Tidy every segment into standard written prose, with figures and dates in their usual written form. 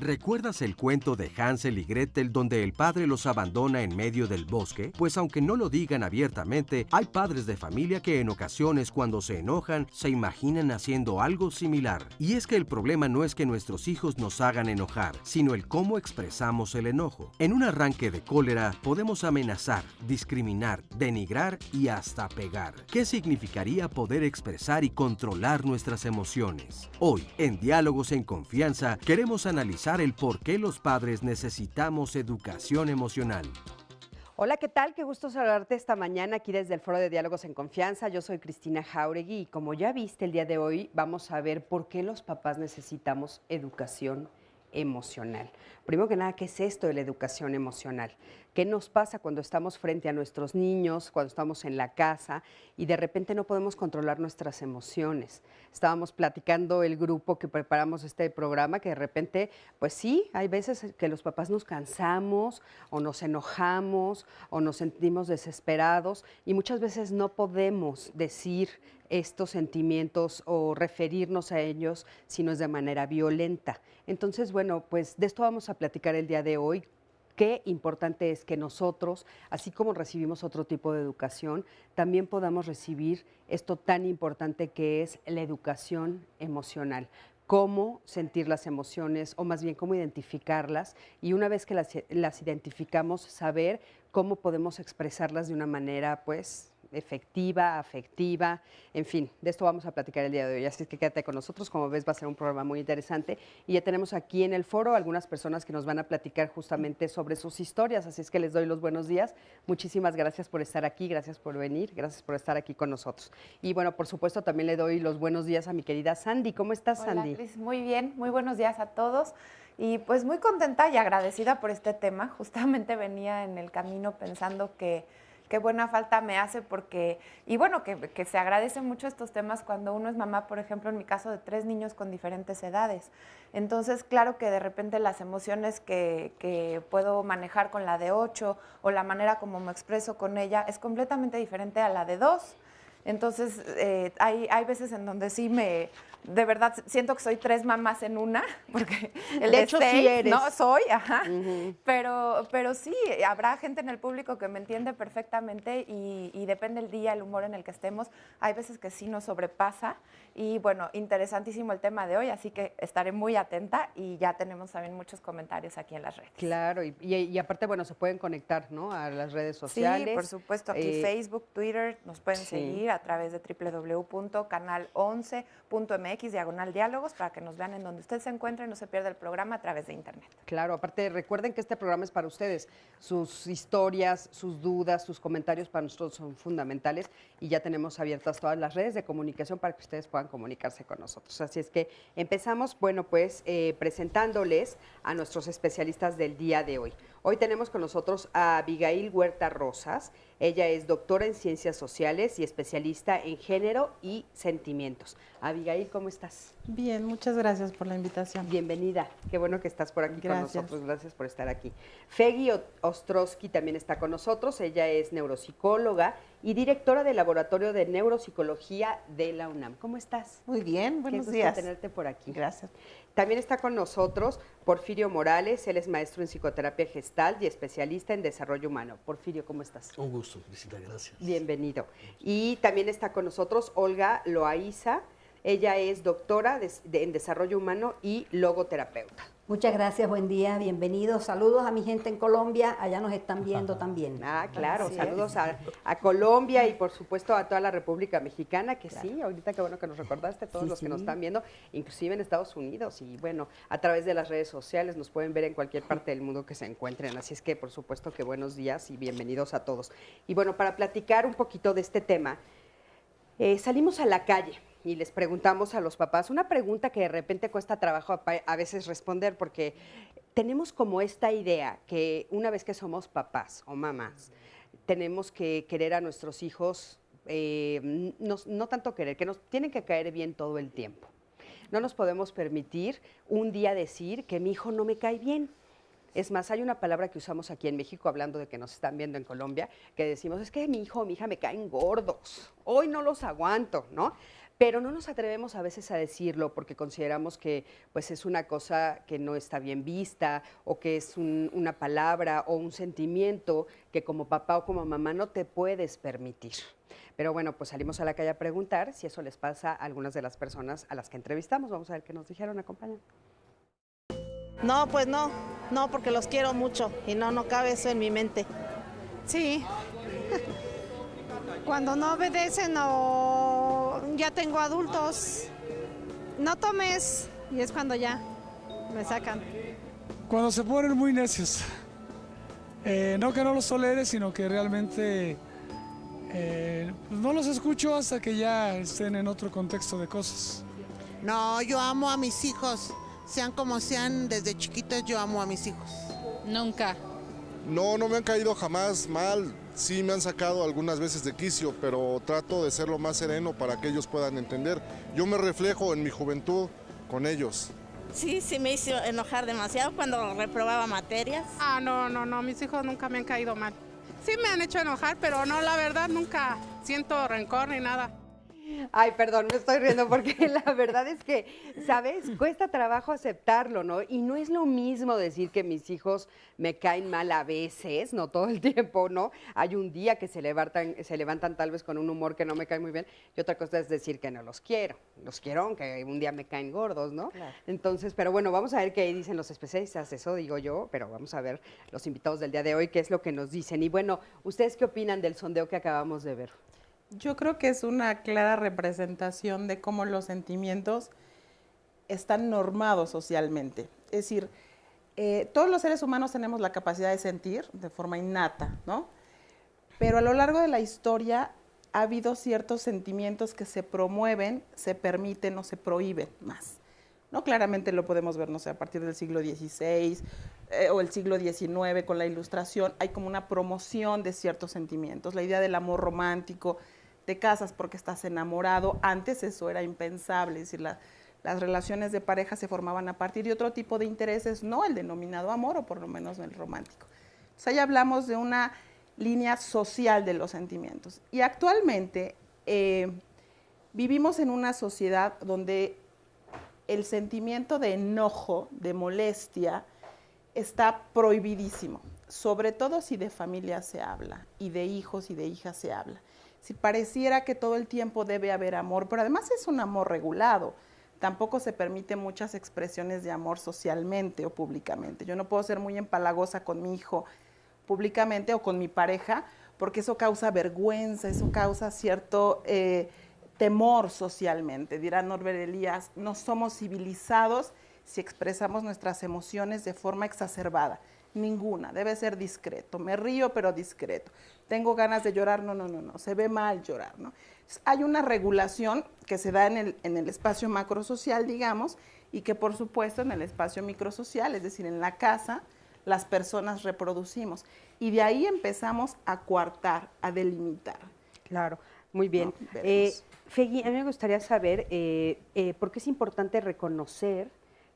¿Recuerdas el cuento de Hansel y Gretel donde el padre los abandona en medio del bosque? Pues aunque no lo digan abiertamente, hay padres de familia que en ocasiones cuando se enojan se imaginan haciendo algo similar. Y es que el problema no es que nuestros hijos nos hagan enojar, sino el cómo expresamos el enojo. En un arranque de cólera podemos amenazar, discriminar, denigrar y hasta pegar. ¿Qué significaría poder expresar y controlar nuestras emociones? Hoy, en Diálogos en Confianza, queremos analizar el por qué los padres necesitamos educación emocional. Hola, ¿qué tal? Qué gusto saludarte esta mañana aquí desde el Foro de Diálogos en Confianza. Yo soy Cristina Jauregui y como ya viste el día de hoy vamos a ver por qué los papás necesitamos educación emocional. Primero que nada, ¿qué es esto de la educación emocional? ¿Qué nos pasa cuando estamos frente a nuestros niños, cuando estamos en la casa y de repente no podemos controlar nuestras emociones? Estábamos platicando el grupo que preparamos este programa que de repente, pues sí, hay veces que los papás nos cansamos o nos enojamos o nos sentimos desesperados y muchas veces no podemos decir estos sentimientos o referirnos a ellos si no es de manera violenta. Entonces, bueno, pues de esto vamos a platicar el día de hoy. Qué importante es que nosotros, así como recibimos otro tipo de educación, también podamos recibir esto tan importante que es la educación emocional. Cómo sentir las emociones, o más bien cómo identificarlas, y una vez que las identificamos, saber cómo podemos expresarlas de una manera, pues, efectiva, afectiva, en fin, de esto vamos a platicar el día de hoy, así que quédate con nosotros, como ves va a ser un programa muy interesante y ya tenemos aquí en el foro algunas personas que nos van a platicar justamente sobre sus historias, así es que les doy los buenos días, muchísimas gracias por estar aquí, gracias por venir, gracias por estar aquí con nosotros. Y bueno, por supuesto también le doy los buenos días a mi querida Sandy, ¿cómo estás, Sandy? Hola, Cris, muy bien, muy buenos días a todos y pues muy contenta y agradecida por este tema, justamente venía en el camino pensando que qué buena falta me hace porque, y bueno, que se agradecen mucho estos temas cuando uno es mamá, por ejemplo, en mi caso de 3 niños con diferentes edades. Entonces, claro que de repente las emociones que puedo manejar con la de 8 o la manera como me expreso con ella es completamente diferente a la de 2. Entonces, hay veces en donde sí de verdad siento que soy 3 mamás en una, porque de hecho 6, sí eres. no soy, ajá. Pero sí, habrá gente en el público que me entiende perfectamente y depende el día, el humor en el que estemos. Hay veces que sí nos sobrepasa y bueno, interesantísimo el tema de hoy, así que estaré muy atenta y ya tenemos también muchos comentarios aquí en las redes. Claro, y aparte, bueno, se pueden conectar, ¿no?, a las redes sociales. Sí, por supuesto, aquí Facebook, Twitter, nos pueden seguir a través de www.canal11.mx/diálogos para que nos vean en donde usted se encuentre y no se pierda el programa a través de internet. Claro, aparte recuerden que este programa es para ustedes, sus historias, sus dudas, sus comentarios para nosotros son fundamentales y ya tenemos abiertas todas las redes de comunicación para que ustedes puedan comunicarse con nosotros. Así es que empezamos, bueno, pues presentándoles a nuestros especialistas del día de hoy. Hoy tenemos con nosotros a Abigail Huerta Rosas. Ella es doctora en Ciencias Sociales y especialista en Género y Sentimientos. Abigail, ¿cómo estás? Bien, muchas gracias por la invitación. Bienvenida. Qué bueno que estás por aquí Gracias. con nosotros. Gracias por estar aquí. Feggy Ostrowski también está con nosotros. Ella es neuropsicóloga y directora del Laboratorio de Neuropsicología de la UNAM. ¿Cómo estás? Muy bien, buenos Qué días. gusto tenerte por aquí. Gracias. También está con nosotros Porfirio Morales, él es maestro en psicoterapia gestal y especialista en desarrollo humano. Porfirio, ¿cómo estás? Un gusto, Cristina, gracias. Bienvenido. Y también está con nosotros Olga Loaiza, ella es doctora en desarrollo humano y logoterapeuta. Muchas gracias, buen día, bienvenidos. Saludos a mi gente en Colombia, allá nos están viendo también. Ah, claro, Así saludos a Colombia y por supuesto a toda la República Mexicana, que claro. Sí, ahorita qué bueno que nos recordaste, todos los que nos están viendo, inclusive en Estados Unidos y bueno, a través de las redes sociales nos pueden ver en cualquier parte del mundo que se encuentren, así es que por supuesto que buenos días y bienvenidos a todos. Y bueno, para platicar un poquito de este tema, salimos a la calle y les preguntamos a los papás una pregunta que de repente cuesta trabajo a veces responder porque tenemos como esta idea que una vez que somos papás o mamás, tenemos que querer a nuestros hijos, no tanto querer, que nos tienen que caer bien todo el tiempo. No nos podemos permitir un día decir que mi hijo no me cae bien. Es más, hay una palabra que usamos aquí en México, hablando de que nos están viendo en Colombia, que decimos, es que mi hijo o mi hija me caen gordos, hoy no los aguanto, ¿no? Pero no nos atrevemos a veces a decirlo porque consideramos que pues, es una cosa que no está bien vista o que es una palabra o un sentimiento que como papá o como mamá no te puedes permitir. Pero bueno, pues salimos a la calle a preguntar si eso les pasa a algunas de las personas a las que entrevistamos. Vamos a ver qué nos dijeron, acompañan. No, pues no, porque los quiero mucho y no cabe eso en mi mente. Sí, cuando no obedecen o ya tengo adultos, no tomes y es cuando ya me sacan. Cuando se ponen muy necios, no que no los tolere, sino que realmente pues no los escucho hasta que ya estén en otro contexto de cosas. No, yo amo a mis hijos. Sean como sean, desde chiquitos yo amo a mis hijos. Nunca. No me han caído jamás mal. Sí me han sacado algunas veces de quicio, pero trato de ser lo más sereno para que ellos puedan entender. Yo me reflejo en mi juventud con ellos. Sí, me hizo enojar demasiado cuando reprobaba materias. No, mis hijos nunca me han caído mal. Sí me han hecho enojar, pero no, la verdad, nunca siento rencor ni nada. Ay, perdón, me estoy riendo porque la verdad es que, ¿sabes? Cuesta trabajo aceptarlo, ¿no? Y no es lo mismo decir que mis hijos me caen mal a veces, no todo el tiempo, ¿no? Hay un día que se levantan tal vez con un humor que no me cae muy bien, y otra cosa es decir que no los quiero, aunque un día me caen gordos, ¿no? Claro. Entonces, pero bueno, vamos a ver qué dicen los especialistas, eso digo yo, pero vamos a ver los invitados del día de hoy, qué es lo que nos dicen. Y bueno, ¿ustedes qué opinan del sondeo que acabamos de ver? Yo creo que es una clara representación de cómo los sentimientos están normados socialmente. Es decir, todos los seres humanos tenemos la capacidad de sentir de forma innata, ¿no? Pero a lo largo de la historia ha habido ciertos sentimientos que se promueven, se permiten o se prohíben más. ¿No? Claramente lo podemos ver, no sé, a partir del siglo XVI o el siglo XIX con la Ilustración, hay como una promoción de ciertos sentimientos. La idea del amor romántico, te casas porque estás enamorado, antes eso era impensable, es decir, las relaciones de pareja se formaban a partir de otro tipo de intereses, no el denominado amor o por lo menos no el romántico. Entonces ahí hablamos de una línea social de los sentimientos. Y actualmente vivimos en una sociedad donde el sentimiento de enojo, de molestia, está prohibidísimo, sobre todo si de familia se habla y de hijos y de hijas se habla. Si pareciera que todo el tiempo debe haber amor, pero además es un amor regulado. Tampoco se permite muchas expresiones de amor socialmente o públicamente. Yo no puedo ser muy empalagosa con mi hijo públicamente o con mi pareja, porque eso causa vergüenza, eso causa cierto temor socialmente. Dirá Norbert Elias, no somos civilizados si expresamos nuestras emociones de forma exacerbada. Ninguna, debe ser discreto. Me río, pero discreto. Tengo ganas de llorar, no, se ve mal llorar, ¿no? Hay una regulación que se da en el espacio macrosocial, digamos, y que por supuesto en el espacio microsocial, es decir, en la casa, las personas reproducimos. Y de ahí empezamos a coartar, a delimitar. Claro, muy bien. ¿No? Fegui, a mí me gustaría saber por qué es importante reconocer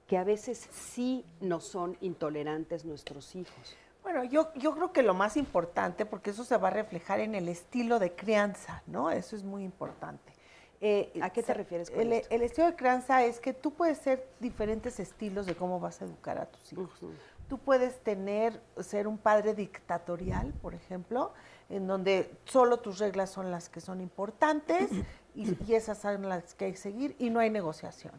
que a veces sí no son intolerantes nuestros hijos. Bueno, yo creo que lo más importante, porque eso se va a reflejar en el estilo de crianza, ¿no? Eso es muy importante. ¿A qué te refieres con esto? El estilo de crianza es que tú puedes ser diferentes estilos de cómo vas a educar a tus hijos. Tú puedes ser un padre dictatorial, por ejemplo, en donde solo tus reglas son las que son importantes y esas son las que hay que seguir y no hay negociación.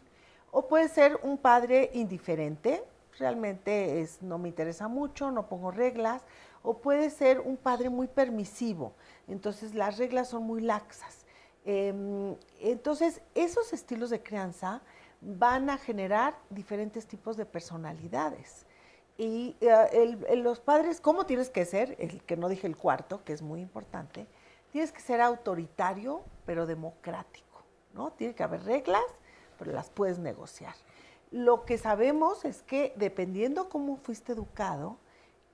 O puede ser un padre indiferente, realmente no me interesa mucho, no pongo reglas. O puede ser un padre muy permisivo, entonces las reglas son muy laxas. Entonces, esos estilos de crianza van a generar diferentes tipos de personalidades. Y los padres, ¿cómo tienes que ser? El que no dije el cuarto, que es muy importante, tienes que ser autoritario, pero democrático, ¿no? Tiene que haber reglas, pero las puedes negociar. Lo que sabemos es que dependiendo cómo fuiste educado,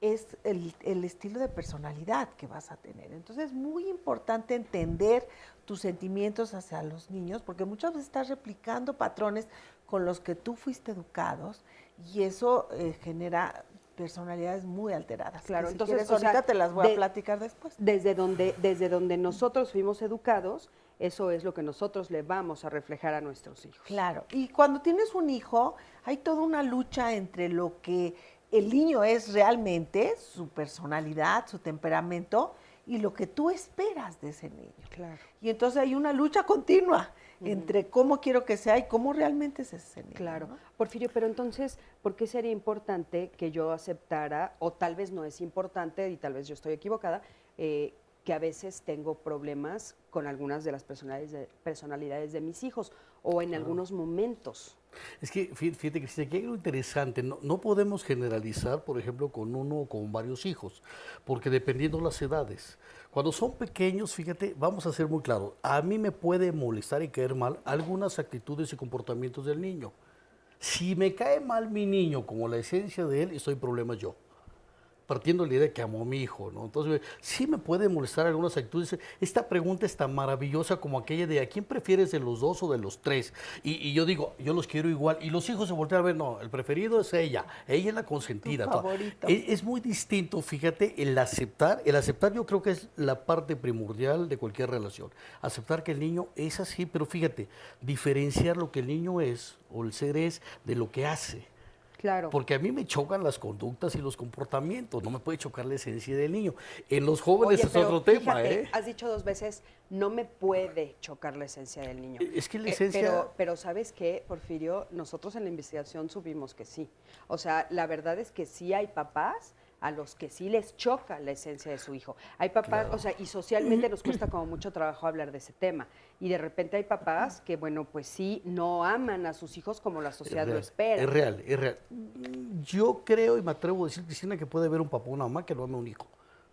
es el estilo de personalidad que vas a tener. Entonces es muy importante entender tus sentimientos hacia los niños, porque muchas veces estás replicando patrones con los que tú fuiste educados y eso genera personalidades muy alteradas. Claro, si entonces quieres, ahorita te las voy a platicar después. Desde donde nosotros fuimos educados, eso es lo que nosotros le vamos a reflejar a nuestros hijos. Claro, y cuando tienes un hijo, hay toda una lucha entre lo que el niño es realmente, su personalidad, su temperamento, y lo que tú esperas de ese niño. Claro. Y entonces hay una lucha continua entre cómo quiero que sea y cómo realmente es ese niño. Claro. ¿no? Porfirio, pero entonces, ¿por qué sería importante que yo aceptara, o tal vez no es importante, y tal vez yo estoy equivocada, que a veces tengo problemas con algunas de las personalidades de mis hijos, o en algunos momentos? Es que, fíjate, Cristina, que hay algo interesante. No podemos generalizar, por ejemplo, con uno o con varios hijos, porque dependiendo las edades. Cuando son pequeños, fíjate, vamos a ser muy claros, a mí me puede molestar y caer mal algunas actitudes y comportamientos del niño. Si me cae mal mi niño como la esencia de él, estoy en problemas yo. Partiendo de la idea de que amo a mi hijo, ¿no? Entonces, sí me puede molestar algunas actitudes. Esta pregunta es tan maravillosa como aquella de ¿a quién prefieres de los dos o de los tres? Y yo digo, yo los quiero igual. Y los hijos se voltean a ver, no, el preferido es ella es la consentida. Tu favorito. Es muy distinto, fíjate, el aceptar yo creo que es la parte primordial de cualquier relación. Aceptar que el niño es así, pero fíjate, diferenciar lo que el niño es o el ser es de lo que hace. Claro. Porque a mí me chocan las conductas y los comportamientos, no me puede chocar la esencia del niño. En los jóvenes es otro tema, fíjate, has dicho 2 veces, no me puede chocar la esencia del niño. Es que la esencia... Pero ¿sabes qué, Porfirio? Nosotros en la investigación supimos que sí. O sea, la verdad es que sí hay papás a los que sí les choca la esencia de su hijo. Hay papás, Claro. o sea, y socialmente nos cuesta como mucho trabajo hablar de ese tema. Y de repente hay papás que, bueno, pues sí, no aman a sus hijos como la sociedad lo espera. Es real, es real. Yo creo y me atrevo a decir, Cristina, que puede haber un papá o una mamá que no ame a un hijo.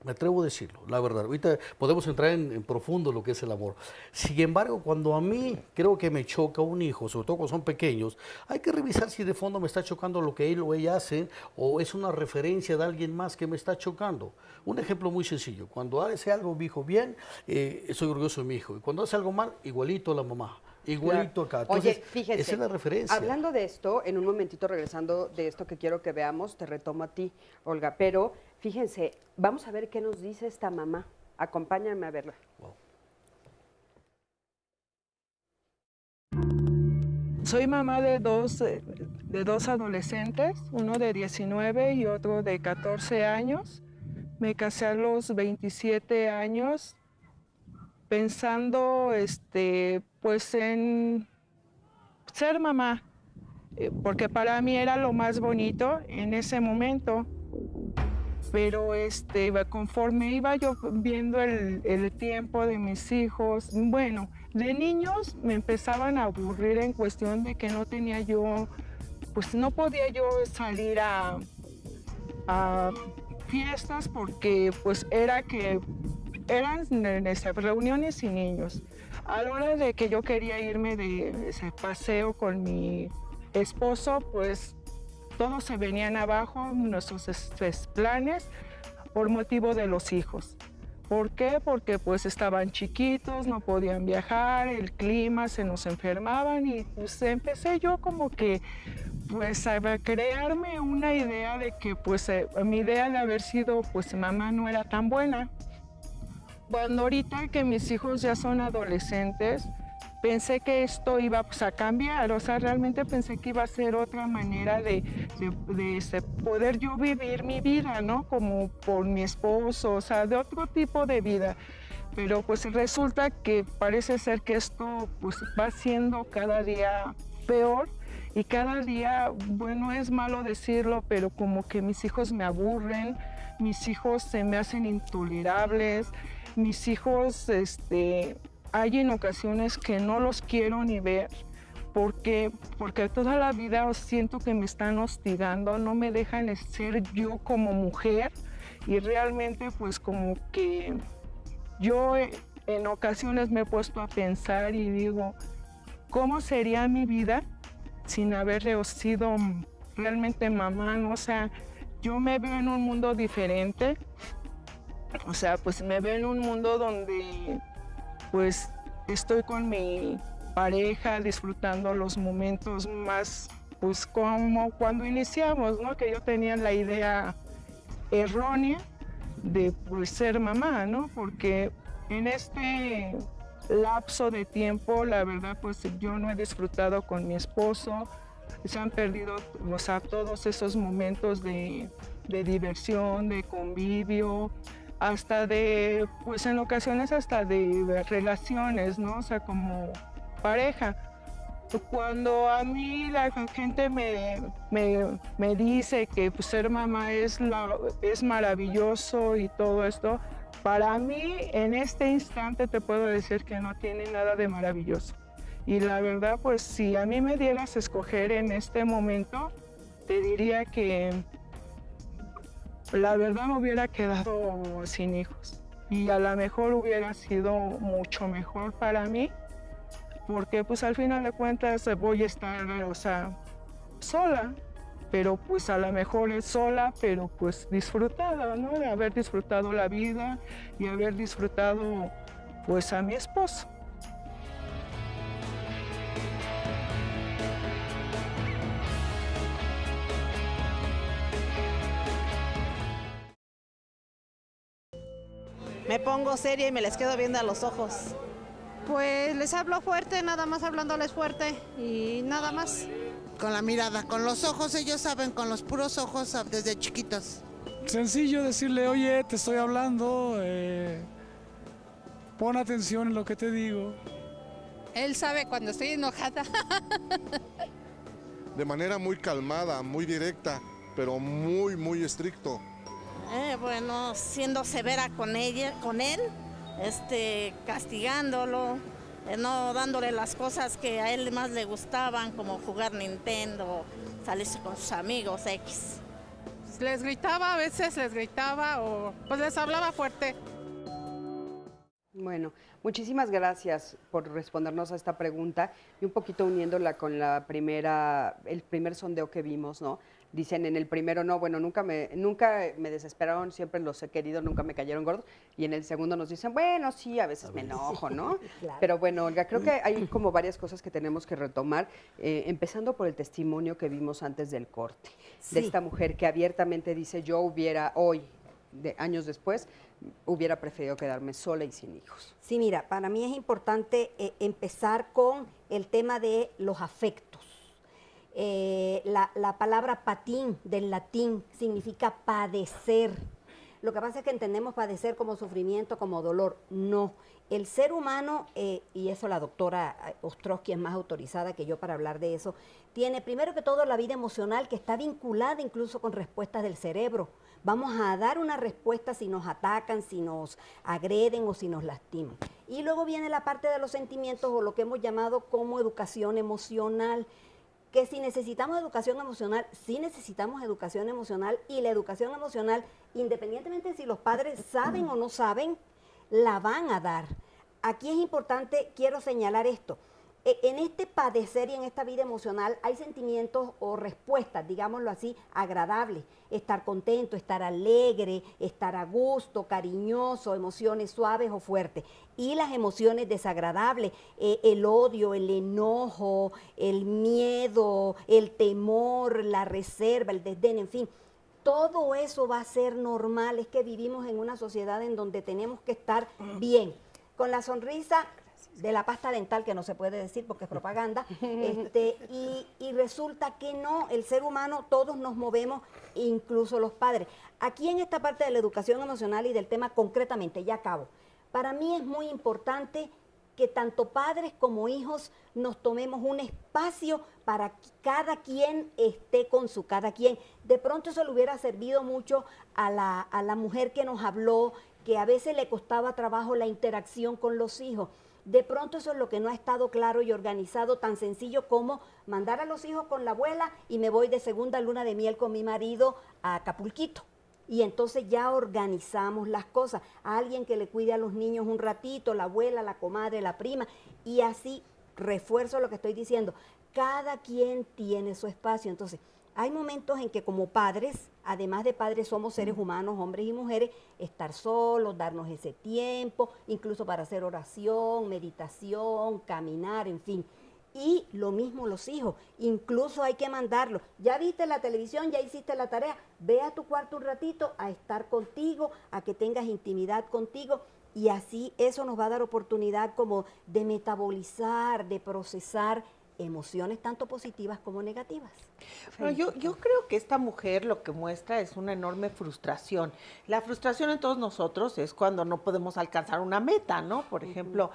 Me atrevo a decirlo, la verdad. Ahorita podemos entrar en profundo lo que es el amor. Sin embargo, cuando a mí creo que me choca un hijo, sobre todo cuando son pequeños, hay que revisar si de fondo me está chocando lo que él o ella hacen o es una referencia de alguien más que me está chocando. Un ejemplo muy sencillo. Cuando hace algo mi hijo bien, soy orgulloso de mi hijo. Y cuando hace algo mal, igualito a la mamá. Igualito acá. Entonces, oye, fíjense, esa es la referencia. Hablando de esto, en un momentito regresando de esto que quiero que veamos, te retomo a ti, Olga, pero fíjense, vamos a ver qué nos dice esta mamá. Acompáñame a verla. Wow. Soy mamá de dos adolescentes, uno de 19 y otro de 14 años. Me casé a los 27 años pensando pues en ser mamá, porque para mí era lo más bonito en ese momento. Pero conforme iba yo viendo el tiempo de mis hijos, bueno, de niños me empezaban a aburrir en cuestión de que no tenía yo, pues no podía yo salir a fiestas porque pues eran reuniones y niños. A la hora de que yo quería irme de ese paseo con mi esposo, pues todos se venían abajo, nuestros planes, por motivo de los hijos. ¿Por qué? Porque pues estaban chiquitos, no podían viajar, el clima, se nos enfermaban y pues empecé yo como que pues a crearme una idea de que pues mi idea de haber sido pues mamá no era tan buena. Cuando ahorita que mis hijos ya son adolescentes, pensé que esto iba pues, a cambiar, o sea, realmente pensé que iba a ser otra manera de poder yo vivir mi vida, ¿no? Como por mi esposo, o sea, de otro tipo de vida. Pero pues resulta que parece ser que esto pues va siendo cada día peor y cada día, bueno, es malo decirlo, pero como que mis hijos me aburren, mis hijos se me hacen intolerables, mis hijos, hay en ocasiones que no los quiero ni ver porque toda la vida siento que me están hostigando, no me dejan ser yo como mujer y realmente pues como que yo en ocasiones me he puesto a pensar y digo, cómo sería mi vida sin haberle sido realmente mamá, ¿no? O sea, yo me veo en un mundo diferente, o sea, pues me veo en un mundo donde pues estoy con mi pareja disfrutando los momentos más, pues como cuando iniciamos, ¿no? Que yo tenía la idea errónea de pues, ser mamá, ¿no? Porque en este lapso de tiempo, la verdad, pues yo no he disfrutado con mi esposo, se han perdido, o sea, todos esos momentos de diversión, de convivio, hasta de, pues en ocasiones hasta de relaciones, ¿no? O sea, como pareja. Cuando a mí la gente me dice que pues, ser mamá es maravilloso y todo esto, para mí en este instante te puedo decir que no tiene nada de maravilloso. Y la verdad, pues si a mí me dieras a escoger en este momento, te diría que la verdad me hubiera quedado sin hijos. Y a lo mejor hubiera sido mucho mejor para mí, porque pues al final de cuentas voy a estar, o sea, sola, pero pues a lo mejor es sola, pero pues disfrutada, ¿no? De haber disfrutado la vida y haber disfrutado pues a mi esposo. Me pongo seria y me les quedo viendo a los ojos. Pues les hablo fuerte, nada más hablándoles fuerte y nada más. Con la mirada, con los ojos, ellos saben, con los puros ojos desde chiquitos. Sencillo decirle, oye, te estoy hablando, pon atención en lo que te digo. Él sabe cuando estoy enojada. De manera muy calmada, muy directa, pero muy, muy estricto. Bueno, siendo severa con él, castigándolo, no dándole las cosas que a él más le gustaban, como jugar Nintendo, salirse con sus amigos, X. Les gritaba, a veces les gritaba o pues les hablaba fuerte. Bueno, muchísimas gracias por respondernos a esta pregunta y un poquito uniéndola con el primer sondeo que vimos, ¿no? Dicen en el primero, no, bueno, nunca me desesperaron, siempre los he querido, nunca me cayeron gordos. Y en el segundo nos dicen, bueno, sí, a veces me enojo, ¿no? Claro. Pero bueno, Olga, creo que hay como varias cosas que tenemos que retomar, empezando por el testimonio que vimos antes del corte, de esta mujer que abiertamente dice, yo hubiera hoy, años después, hubiera preferido quedarme sola y sin hijos. Sí, mira, para mí es importante empezar con el tema de los afectos. La palabra patín del latín significa padecer. Lo que pasa es que entendemos padecer como sufrimiento, como dolor. No. El ser humano, y eso la doctora Ostrowski es más autorizada que yo para hablar de eso, tiene primero que todo la vida emocional que está vinculada incluso con respuestas del cerebro. Vamos a dar una respuesta si nos atacan, si nos agreden o si nos lastiman. Y luego viene la parte de los sentimientos o lo que hemos llamado como educación emocional, que si necesitamos educación emocional, sí necesitamos educación emocional, y la educación emocional, independientemente de si los padres saben o no saben, la van a dar. Aquí es importante, quiero señalar esto, en este padecer y en esta vida emocional hay sentimientos o respuestas, digámoslo así, agradables, estar contento, estar alegre, estar a gusto, cariñoso, emociones suaves o fuertes, y las emociones desagradables, el odio, el enojo, el miedo, el temor, la reserva, el desdén, en fin. Todo eso va a ser normal, es que vivimos en una sociedad en donde tenemos que estar bien, con la sonrisa de la pasta dental, que no se puede decir porque es propaganda, y resulta que no, el ser humano, todos nos movemos, incluso los padres. Aquí en esta parte de la educación emocional y del tema concretamente, ya acabo, para mí es muy importante que tanto padres como hijos nos tomemos un espacio para que cada quien esté con su cada quien. De pronto eso le hubiera servido mucho a la mujer que nos habló, que a veces le costaba trabajo la interacción con los hijos. De pronto eso es lo que no ha estado claro y organizado, tan sencillo como mandar a los hijos con la abuela y me voy de segunda luna de miel con mi marido a Acapulquito. Y entonces ya organizamos las cosas. A alguien que le cuide a los niños un ratito, la abuela, la comadre, la prima, y así refuerzo lo que estoy diciendo, cada quien tiene su espacio. Entonces, hay momentos en que como padres, además de padres, somos seres humanos, hombres y mujeres, estar solos, darnos ese tiempo, incluso para hacer oración, meditación, caminar, en fin. Y lo mismo los hijos, incluso hay que mandarlos. Ya viste la televisión, ya hiciste la tarea, ve a tu cuarto un ratito a estar contigo, a que tengas intimidad contigo, y así eso nos va a dar oportunidad como de metabolizar, de procesar emociones tanto positivas como negativas. Bueno, yo creo que esta mujer lo que muestra es una enorme frustración. La frustración en todos nosotros es cuando no podemos alcanzar una meta, ¿no? Por ejemplo,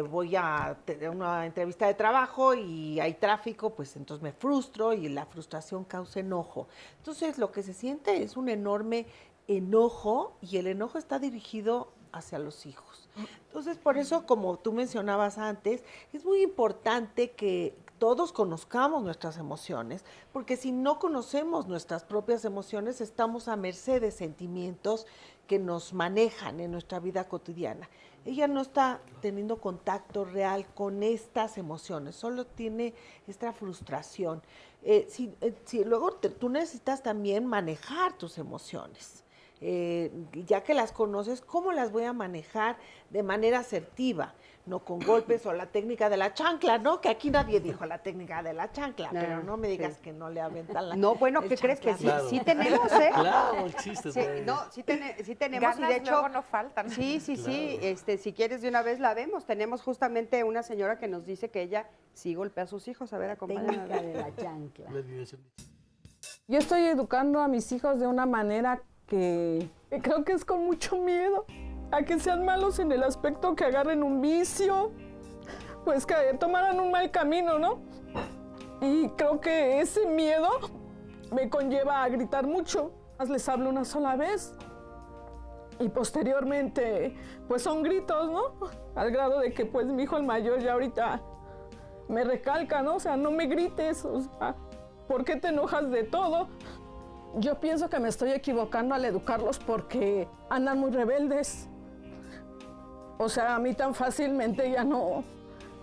voy a tener una entrevista de trabajo y hay tráfico, pues entonces me frustro y la frustración causa enojo. Entonces lo que se siente es un enorme enojo y el enojo está dirigido hacia los hijos. Entonces, por eso, como tú mencionabas antes, es muy importante que todos conozcamos nuestras emociones, porque si no conocemos nuestras propias emociones, estamos a merced de sentimientos que nos manejan en nuestra vida cotidiana. Ella no está teniendo contacto real con estas emociones, solo tiene esta frustración. Luego tú necesitas también manejar tus emociones. Ya que las conoces, ¿cómo las voy a manejar de manera asertiva? No con golpes o la técnica de la chancla, ¿no? Que aquí nadie dijo la técnica de la chancla, pero no me digas que no le aventan la No, bueno, ¿qué crees? Que sí, sí tenemos, ¿eh? Claro, el chiste. Sí, no, sí tenemos. Ganas y de hecho, luego no faltan. Sí, si quieres de una vez la vemos. Tenemos justamente una señora que nos dice que ella sí golpea a sus hijos. A ver, acompáñanos. Técnica de la chancla. Yo estoy educando a mis hijos de una manera que creo que es con mucho miedo a que sean malos en el aspecto que agarren un vicio, pues que tomaran un mal camino, ¿no? Y creo que ese miedo me conlleva a gritar mucho. Les hablo una sola vez y posteriormente pues son gritos, ¿no? Al grado de que pues mi hijo el mayor ya ahorita me recalca, ¿no? O sea, no me grites, o sea, ¿por qué te enojas de todo? Yo pienso que me estoy equivocando al educarlos porque andan muy rebeldes. O sea, a mí tan fácilmente ya no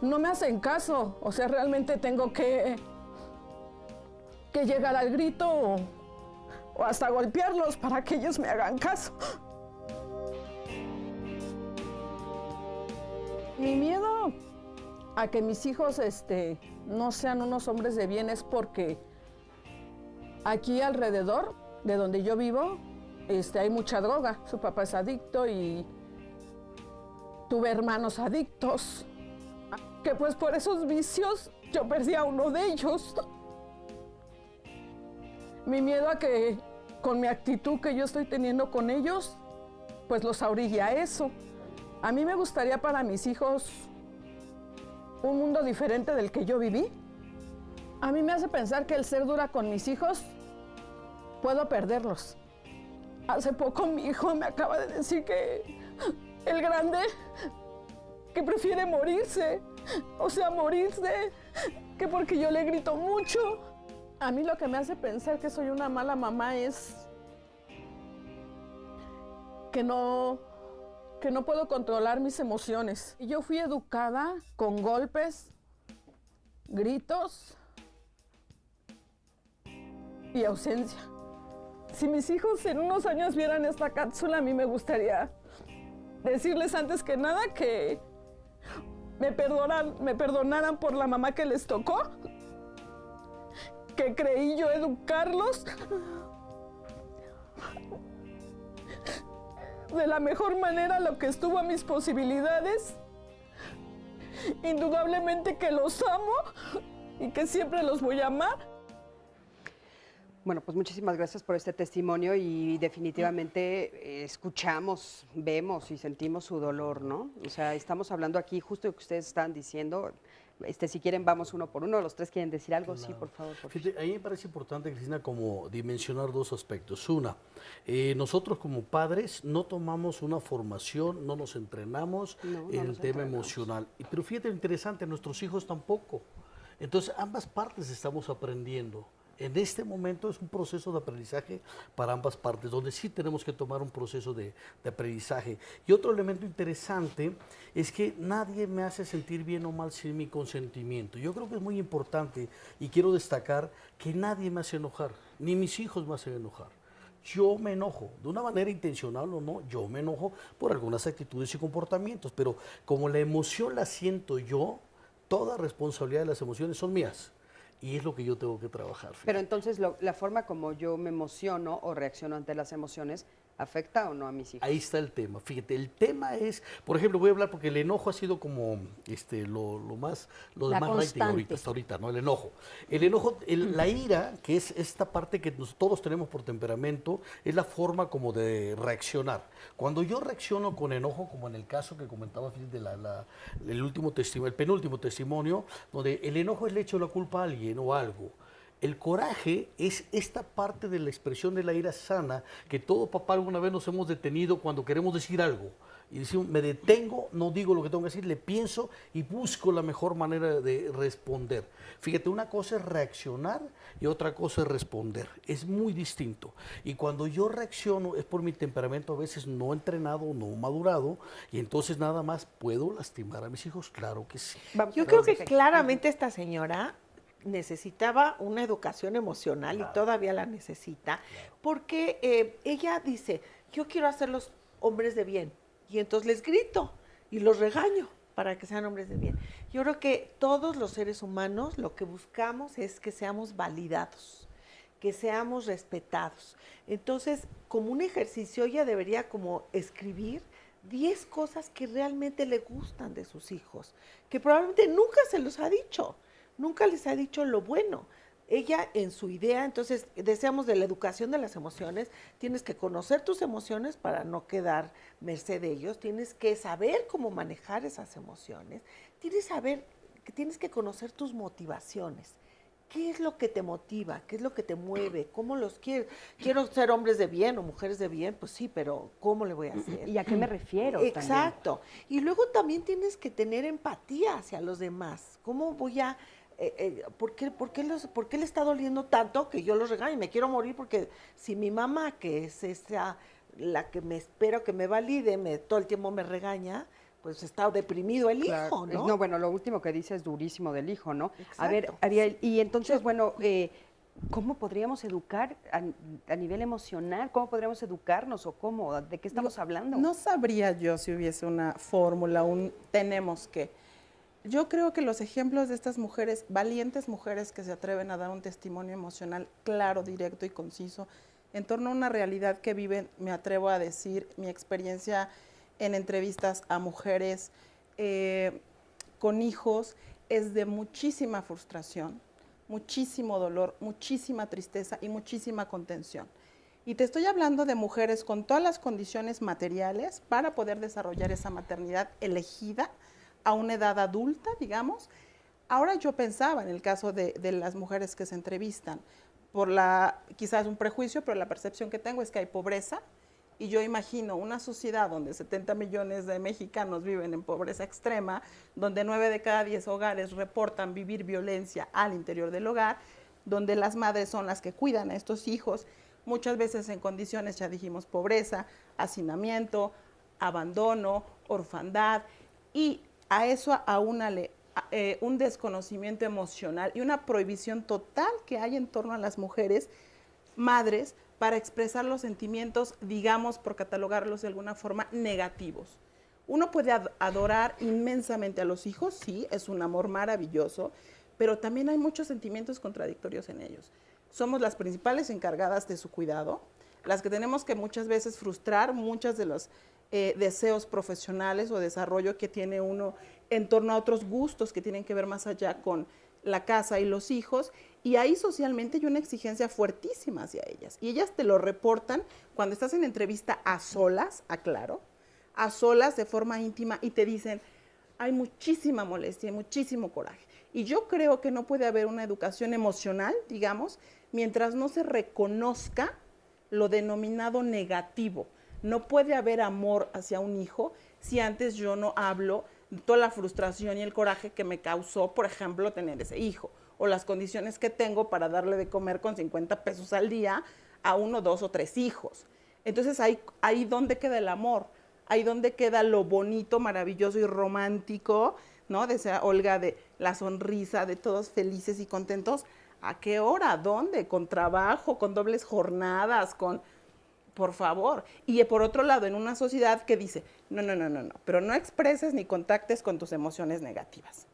me hacen caso. O sea, realmente tengo que llegar al grito o hasta golpearlos para que ellos me hagan caso. Mi miedo a que mis hijos no sean unos hombres de bien es porque aquí alrededor de donde yo vivo hay mucha droga. Su papá es adicto y tuve hermanos adictos, que pues por esos vicios yo perdí a uno de ellos. Mi miedo a que con mi actitud que yo estoy teniendo con ellos, pues los orille a eso. A mí me gustaría para mis hijos un mundo diferente del que yo viví. A mí me hace pensar que el ser dura con mis hijos, puedo perderlos. Hace poco mi hijo me acaba de decir que el grande, que prefiere morirse. O sea, morirse, que porque yo le grito mucho. A mí lo que me hace pensar que soy una mala mamá es que no puedo controlar mis emociones. Yo fui educada con golpes, gritos y ausencia. Si mis hijos en unos años vieran esta cápsula, a mí me gustaría decirles antes que nada que me perdonaran por la mamá que les tocó, que creí yo educarlos de la mejor manera, lo que estuvo a mis posibilidades. Indudablemente que los amo y que siempre los voy a amar. Bueno, pues muchísimas gracias por este testimonio y definitivamente escuchamos, vemos y sentimos su dolor, ¿no? O sea, estamos hablando aquí justo de lo que ustedes están diciendo. Si quieren, vamos uno por uno. ¿Los tres quieren decir algo? Claro. Sí, por favor. Fíjate, a mí me parece importante, Cristina, como dimensionar dos aspectos. Una, nosotros como padres no tomamos una formación, no nos entrenamos en el tema emocional. Pero fíjate lo interesante, nuestros hijos tampoco. Entonces, ambas partes estamos aprendiendo. En este momento es un proceso de aprendizaje para ambas partes, donde sí tenemos que tomar un proceso de aprendizaje. Y otro elemento interesante es que nadie me hace sentir bien o mal sin mi consentimiento. Yo creo que es muy importante y quiero destacar que nadie me hace enojar, ni mis hijos me hacen enojar. Yo me enojo, de una manera intencional o no, yo me enojo por algunas actitudes y comportamientos, pero como la emoción la siento yo, toda responsabilidad de las emociones son mías. Y es lo que yo tengo que trabajar. Fíjate. Pero entonces la forma como yo me emociono o reacciono ante las emociones, ¿afecta o no a mis hijos? Ahí está el tema. Fíjate, el tema es, por ejemplo, voy a hablar porque el enojo ha sido como lo más rating hasta ahorita, ¿no? El enojo. El enojo, la ira, que es esta parte que todos tenemos por temperamento, es la forma como de reaccionar. Cuando yo reacciono con enojo, como en el caso que comentaba de el penúltimo testimonio, donde el enojo es le echo la culpa a alguien o algo. El coraje es esta parte de la expresión de la ira sana que todo papá alguna vez nos hemos detenido cuando queremos decir algo. Y decimos, me detengo, no digo lo que tengo que decir, le pienso y busco la mejor manera de responder. Fíjate, una cosa es reaccionar y otra cosa es responder. Es muy distinto. Y cuando yo reacciono es por mi temperamento a veces no entrenado, no madurado, y entonces nada más puedo lastimar a mis hijos. Claro que sí. Yo creo que claramente esta señora necesitaba una educación emocional y todavía la necesita, porque ella dice, yo quiero hacerlos hombres de bien, y entonces les grito y los regaño para que sean hombres de bien. Yo creo que todos los seres humanos lo que buscamos es que seamos validados, que seamos respetados. Entonces, como un ejercicio, ella debería como escribir 10 cosas que realmente le gustan de sus hijos, que probablemente nunca se los ha dicho. Nunca les ha dicho lo bueno. Ella en su idea, entonces deseamos de la educación de las emociones, tienes que conocer tus emociones para no quedar merced de ellos, tienes que saber cómo manejar esas emociones, tienes que conocer tus motivaciones. ¿Qué es lo que te motiva? ¿Qué es lo que te mueve? ¿Cómo los quieres? ¿Quiero ser hombres de bien o mujeres de bien? Pues sí, pero ¿cómo le voy a hacer? ¿Y a qué me refiero? Exacto. También. Y luego también tienes que tener empatía hacia los demás. ¿Cómo voy a... ¿por qué le está doliendo tanto que yo los regañe? Me quiero morir porque si mi mamá, que es la que me espero que me valide, todo el tiempo me regaña, pues está deprimido el hijo, ¿no? No, bueno, lo último que dice es durísimo del hijo, ¿no? Exacto. A ver, Ariel, y entonces, bueno, ¿cómo podríamos educar a nivel emocional? ¿Cómo podríamos educarnos o cómo? ¿De qué estamos hablando? No sabría yo si hubiese una fórmula, tenemos que... Yo creo que los ejemplos de estas mujeres, valientes mujeres que se atreven a dar un testimonio emocional claro, directo y conciso, en torno a una realidad que viven, me atrevo a decir, mi experiencia en entrevistas a mujeres con hijos es de muchísima frustración, muchísimo dolor, muchísima tristeza y muchísima contención. Y te estoy hablando de mujeres con todas las condiciones materiales para poder desarrollar esa maternidad elegida a una edad adulta, digamos. Ahora yo pensaba en el caso de las mujeres que se entrevistan, quizás un prejuicio, pero la percepción que tengo es que hay pobreza, y yo imagino una sociedad donde 70 millones de mexicanos viven en pobreza extrema, donde 9 de cada 10 hogares reportan vivir violencia al interior del hogar, donde las madres son las que cuidan a estos hijos, muchas veces en condiciones, ya dijimos, pobreza, hacinamiento, abandono, orfandad, y a eso aúnale un desconocimiento emocional y una prohibición total que hay en torno a las mujeres madres para expresar los sentimientos, digamos, por catalogarlos de alguna forma, negativos. Uno puede adorar inmensamente a los hijos, sí, es un amor maravilloso, pero también hay muchos sentimientos contradictorios en ellos. Somos las principales encargadas de su cuidado, las que tenemos que muchas veces frustrar muchos de los deseos profesionales o desarrollo que tiene uno en torno a otros gustos que tienen que ver más allá con la casa y los hijos, y ahí socialmente hay una exigencia fuertísima hacia ellas. Y ellas te lo reportan cuando estás en entrevista a solas, aclaro, a solas de forma íntima, y te dicen, hay muchísima molestia, muchísimo coraje. Y yo creo que no puede haber una educación emocional, digamos, mientras no se reconozca lo denominado negativo. No puede haber amor hacia un hijo si antes yo no hablo de toda la frustración y el coraje que me causó, por ejemplo, tener ese hijo, o las condiciones que tengo para darle de comer con 50 pesos al día a 1, 2 o 3 hijos. Entonces ahí donde queda el amor, ahí donde queda lo bonito, maravilloso y romántico, ¿no? Decía Olga, de la sonrisa, de todos felices y contentos. ¿A qué hora? ¿Dónde? Con trabajo, con dobles jornadas, por favor. Y por otro lado, en una sociedad que dice, no, pero no expreses ni contactes con tus emociones negativas.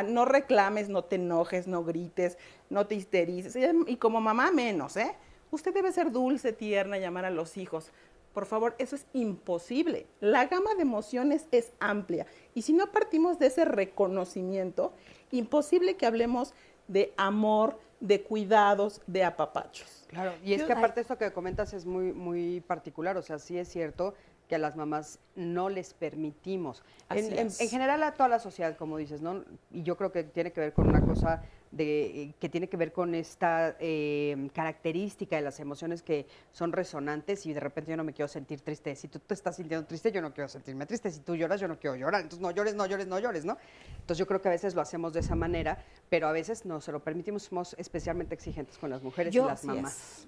No reclames, no te enojes, no grites, no te histerices. Y como mamá menos, ¿eh? Usted debe ser dulce, tierna, llamar a los hijos. Por favor, eso es imposible. La gama de emociones es amplia. Y si no partimos de ese reconocimiento, imposible que hablemos de amor, de cuidados, de apapachos. Claro, y es que aparte esto que comentas es muy, muy particular, o sea, sí es cierto que a las mamás no les permitimos. En general a toda la sociedad, como dices, ¿no? Y yo creo que tiene que ver con una cosa que tiene que ver con esta característica de las emociones que son resonantes y de repente yo no me quiero sentir triste. Si tú te estás sintiendo triste, yo no quiero sentirme triste. Si tú lloras, yo no quiero llorar. Entonces no llores, ¿no? Entonces yo creo que a veces lo hacemos de esa manera, pero a veces no se lo permitimos. Somos especialmente exigentes con las mujeres y las mamás.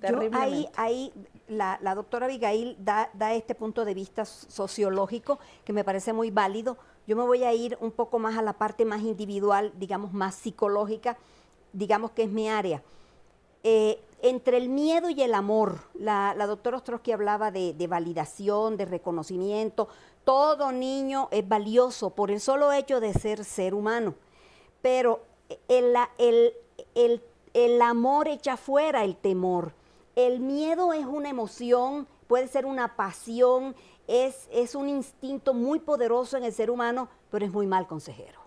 Ahí la doctora Abigail da este punto de vista sociológico que me parece muy válido. Yo me voy a ir un poco más a la parte más individual, digamos más psicológica, digamos que es mi área. Entre el miedo y el amor, la doctora Ostrowski hablaba de validación, de reconocimiento. Todo niño es valioso por el solo hecho de ser humano, pero el amor echa fuera el temor. El miedo es una emoción, puede ser una pasión, es un instinto muy poderoso en el ser humano, pero es muy mal consejero.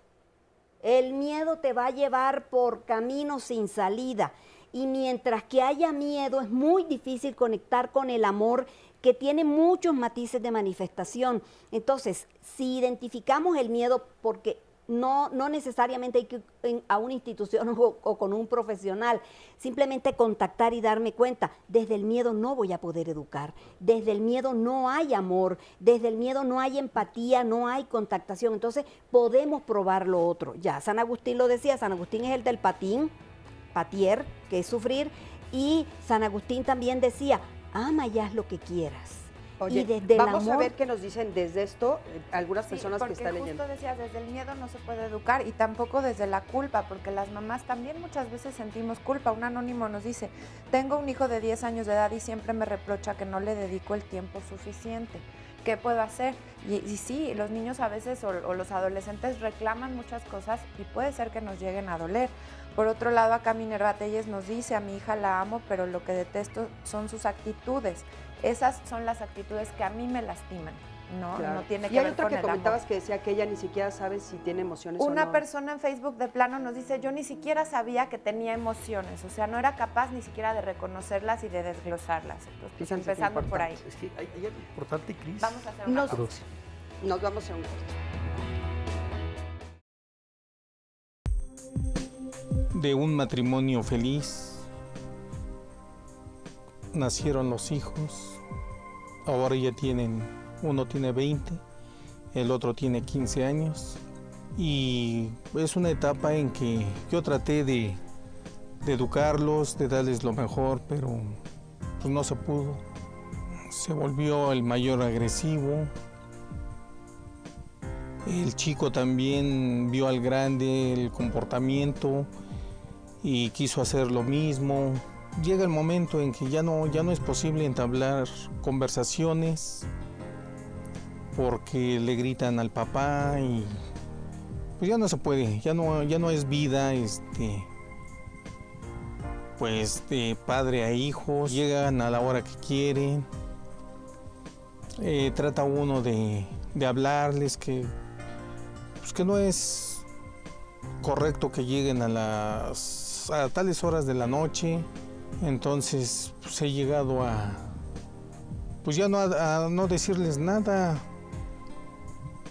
El miedo te va a llevar por caminos sin salida y mientras que haya miedo es muy difícil conectar con el amor que tiene muchos matices de manifestación. Entonces, si identificamos el miedo, porque no necesariamente hay que ir a una institución o con un profesional, simplemente contactar y darme cuenta, desde el miedo no voy a poder educar, desde el miedo no hay amor, desde el miedo no hay empatía, no hay contactación, entonces podemos probar lo otro. Ya, San Agustín lo decía, San Agustín es el del patier, que es sufrir, y San Agustín también decía, ama y haz lo que quieras. Oye, y desde vamos el amor, a ver qué nos dicen desde esto algunas personas que están leyendo. Porque justo decías, desde el miedo no se puede educar y tampoco desde la culpa, porque las mamás también muchas veces sentimos culpa. Un anónimo nos dice, tengo un hijo de 10 años de edad y siempre me reprocha que no le dedico el tiempo suficiente. ¿Qué puedo hacer? Y sí, los niños a veces o los adolescentes reclaman muchas cosas y puede ser que nos lleguen a doler. Por otro lado, acá Minerva Telles nos dice, a mi hija la amo, pero lo que detesto son sus actitudes. Esas son las actitudes que a mí me lastiman, ¿no? Claro. No tiene Y que hay ver otra con que el comentabas amor. que decía que ella ni siquiera sabe si tiene emociones o no. Una persona en Facebook de plano nos dice, yo ni siquiera sabía que tenía emociones, o sea, no era capaz ni siquiera de reconocerlas y de desglosarlas. Entonces, pues, empezando por ahí. Es que hay algo importante, Cris. Vamos a hacer una pausa. Nos vamos a un corte. De un matrimonio feliz nacieron los hijos. Ahora ya uno tiene 20, el otro tiene 15 años. Y es una etapa en que yo traté de educarlos, de darles lo mejor, pero pues no se pudo. Se volvió el mayor agresivo. El chico también vio al grande el comportamiento y quiso hacer lo mismo. Llega el momento en que ya no es posible entablar conversaciones porque le gritan al papá y pues ya no se puede, ya no es vida pues de padre a hijos, llegan a la hora que quieren, trata uno de hablarles que no es correcto que lleguen a tales horas de la noche. Entonces pues, he llegado a no decirles nada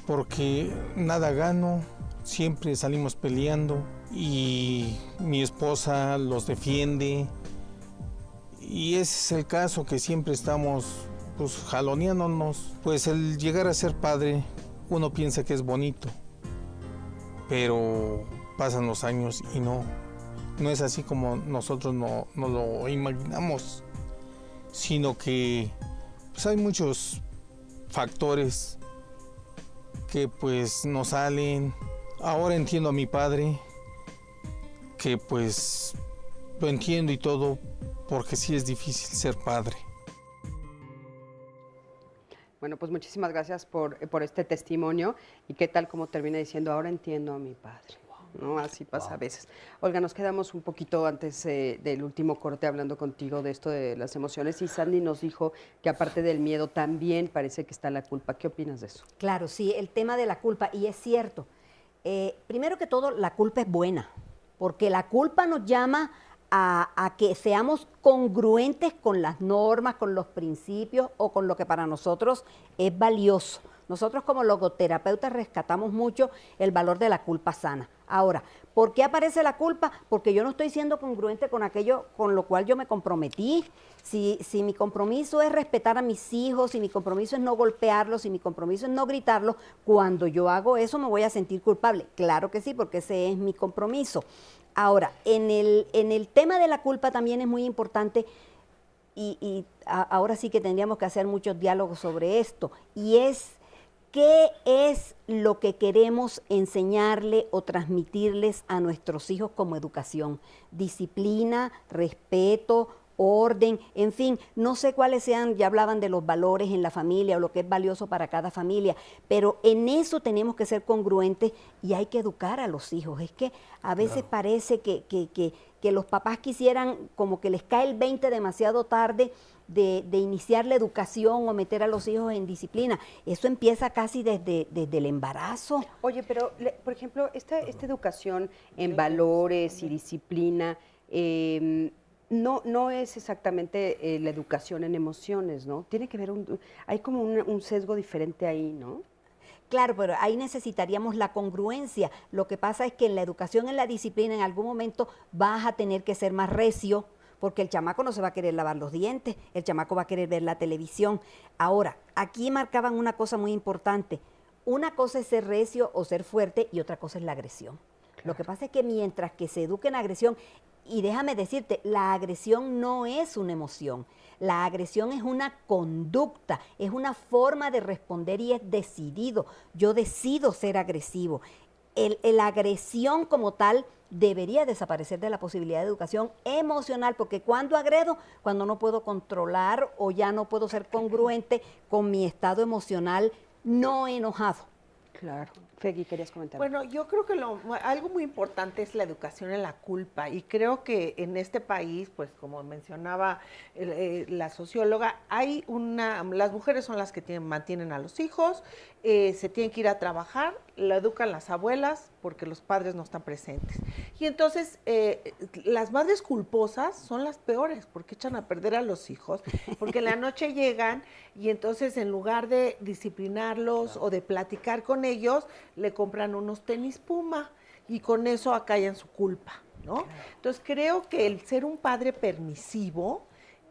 porque nada gano, siempre salimos peleando y mi esposa los defiende y ese es el caso que siempre estamos pues jaloneándonos. Pues el llegar a ser padre uno piensa que es bonito, pero pasan los años y no no es así como nosotros no lo imaginamos, sino que pues hay muchos factores que pues no salen. Ahora entiendo a mi padre, que pues lo entiendo y todo, porque sí es difícil ser padre. Bueno, pues muchísimas gracias por este testimonio. ¿Y qué tal como termina diciendo, ahora entiendo a mi padre? ¿No? Así pasa a veces. Olga, nos quedamos un poquito antes del último corte hablando contigo de esto de las emociones y Sandy nos dijo que aparte del miedo también parece que está la culpa. ¿Qué opinas de eso? Claro, sí, el tema de la culpa, y es cierto. Primero que todo, la culpa es buena, porque la culpa nos llama a que seamos congruentes con las normas, con los principios o con lo que para nosotros es valioso. Nosotros como logoterapeutas rescatamos mucho el valor de la culpa sana. Ahora, ¿por qué aparece la culpa? Porque yo no estoy siendo congruente con aquello con lo cual yo me comprometí. Si mi compromiso es respetar a mis hijos, si mi compromiso es no golpearlos, si mi compromiso es no gritarlos, cuando yo hago eso me voy a sentir culpable. Claro que sí, porque ese es mi compromiso. Ahora, en el tema de la culpa también es muy importante y ahora sí que tendríamos que hacer muchos diálogos sobre esto, y es ¿qué es lo que queremos enseñarle o transmitirles a nuestros hijos como educación? Disciplina, respeto, orden, en fin, no sé cuáles sean, ya hablaban de los valores en la familia o lo que es valioso para cada familia, pero en eso tenemos que ser congruentes y hay que educar a los hijos. Es que a veces parece que los papás quisieran como que les cae el 20 demasiado tarde de iniciar la educación o meter a los hijos en disciplina. Eso empieza casi desde el embarazo. Oye, pero por ejemplo, esta educación en valores y disciplina, no es exactamente la educación en emociones, ¿no? Tiene que ver, hay como un sesgo diferente ahí, ¿no? Claro, pero ahí necesitaríamos la congruencia. Lo que pasa es que en la educación, en la disciplina, en algún momento vas a tener que ser más recio, porque el chamaco no se va a querer lavar los dientes, el chamaco va a querer ver la televisión. Ahora, aquí marcaban una cosa muy importante. Una cosa es ser recio o ser fuerte y otra cosa es la agresión. Claro. Lo que pasa es que mientras que se eduque en agresión, y déjame decirte, la agresión no es una emoción, la agresión es una conducta, es una forma de responder y es decidido. Yo decido ser agresivo. La agresión como tal debería desaparecer de la posibilidad de educación emocional, porque cuando agredo, cuando no puedo controlar o ya no puedo ser congruente con mi estado emocional no enojado. Claro. Fegui, ¿querías comentar? Bueno, yo creo que algo muy importante es la educación en la culpa, y creo que en este país, pues como mencionaba la socióloga, las mujeres son las que mantienen a los hijos, se tienen que ir a trabajar, la educan las abuelas porque los padres no están presentes. Y entonces las madres culposas son las peores porque echan a perder a los hijos, porque en la noche llegan y entonces en lugar de disciplinarlos o de platicar con ellos, le compran unos tenis Puma y con eso acallan su culpa, ¿no? Entonces creo que el ser un padre permisivo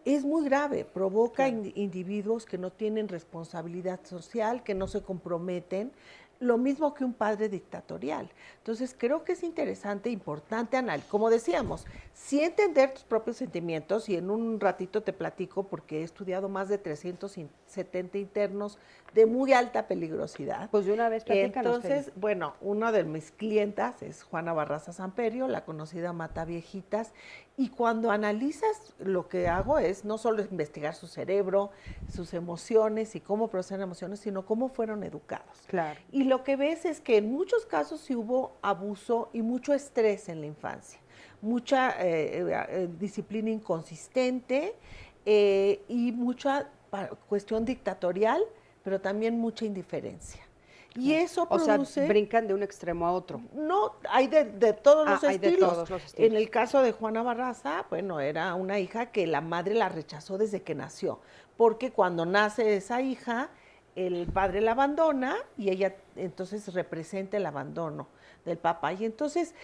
es muy grave, provoca individuos que no tienen responsabilidad social, que no se comprometen, lo mismo que un padre dictatorial. Entonces creo que es interesante, importante, como decíamos, sí entender tus propios sentimientos, y en un ratito te platico porque he estudiado más de 370 internos de muy alta peligrosidad. Pues de una vez platícanos. Entonces, bueno, una de mis clientas es Juana Barraza Samperio, la conocida Mata Viejitas, y cuando analizas, lo que hago es no solo investigar su cerebro, sus emociones y cómo procesan emociones, sino cómo fueron educados. Claro. Y lo que ves es que en muchos casos sí hubo abuso y mucho estrés en la infancia, mucha disciplina inconsistente y mucha cuestión dictatorial, pero también mucha indiferencia. Y eso produce... O sea, brincan de un extremo a otro. No, hay de todos los estilos. De todos los estilos. En el caso de Juana Barraza, bueno, era una hija que la madre la rechazó desde que nació, porque cuando nace esa hija, el padre la abandona y ella entonces representa el abandono del papá. Y entonces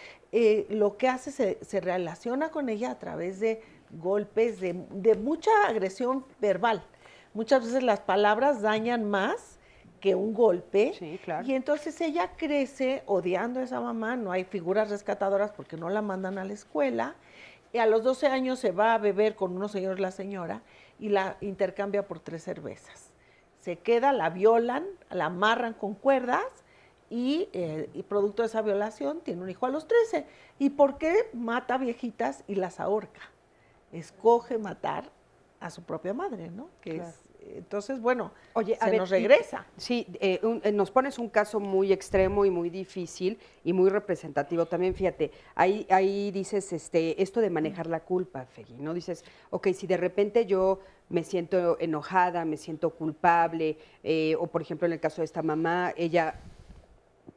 lo que hace, se relaciona con ella a través de golpes, de mucha agresión verbal. Muchas veces las palabras dañan más que un golpe. Sí, claro. Y entonces ella crece odiando a esa mamá, no hay figuras rescatadoras porque no la mandan a la escuela. Y a los 12 años se va a beber con unos señores la señora y la intercambia por 3 cervezas. Se queda, la violan, la amarran con cuerdas y producto de esa violación tiene un hijo a los 13. ¿Y por qué mata viejitas y las ahorca? Escoge matar a su propia madre, ¿no? Claro. Entonces, bueno, oye, nos regresa. Sí, nos pones un caso muy extremo y muy difícil y muy representativo también, fíjate, ahí dices esto de manejar la culpa, Fegui, ¿no? Dices, ok, si de repente yo me siento enojada, me siento culpable, o por ejemplo en el caso de esta mamá, ella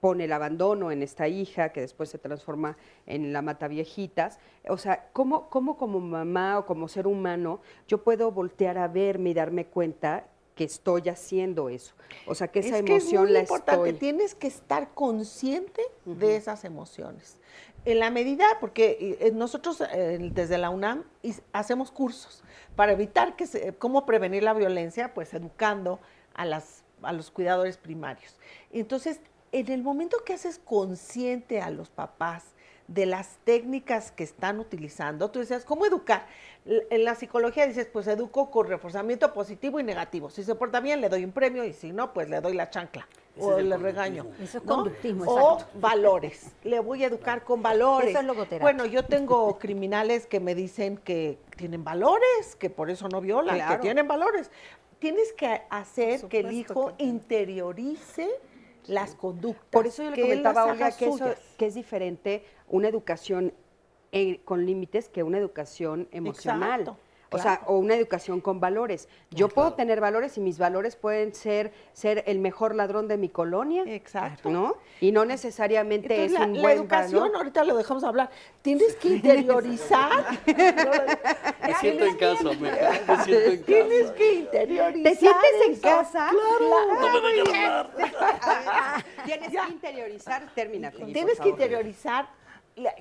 pone el abandono en esta hija que después se transforma en la mataviejitas. O sea, ¿cómo como mamá o como ser humano yo puedo voltear a verme y darme cuenta que estoy haciendo eso? O sea, que esa emoción la estoy... Es muy importante, tienes que estar consciente de esas emociones. En la medida, porque nosotros desde la UNAM hacemos cursos para evitar cómo prevenir la violencia, pues educando a los cuidadores primarios. Entonces, en el momento que haces consciente a los papás de las técnicas que están utilizando, tú decías, ¿cómo educar? En la psicología dices, pues educo con reforzamiento positivo y negativo. Si se porta bien, le doy un premio y si no, pues le doy la chancla o le regaño. Eso es ¿no? conductismo, o exacto. valores. Le voy a educar con valores. Eso es logoterapia. Bueno, yo tengo criminales que me dicen que tienen valores, que por eso no violan, Claro. que tienen valores. Tienes que hacer Por que el supuesto hijo que- interiorice las conductas. Por eso yo le que él comentaba a las Olga haga que, suyas. que es diferente una educación con límites que una educación emocional. Exacto, O sea, claro. o una educación con valores. Yo puedo tener valores y mis valores pueden ser el mejor ladrón de mi colonia. Exacto. ¿No? Y no necesariamente Entonces, es un la buen educación, valor. ahorita lo dejamos hablar, tienes que interiorizar. Me siento en casa, me siento en casa. Tienes que interiorizar. ¿Te sientes en eso. casa? Claro. No me dejes hablar. Tienes que interiorizar, termina. Felipe, Tienes por que favor. interiorizar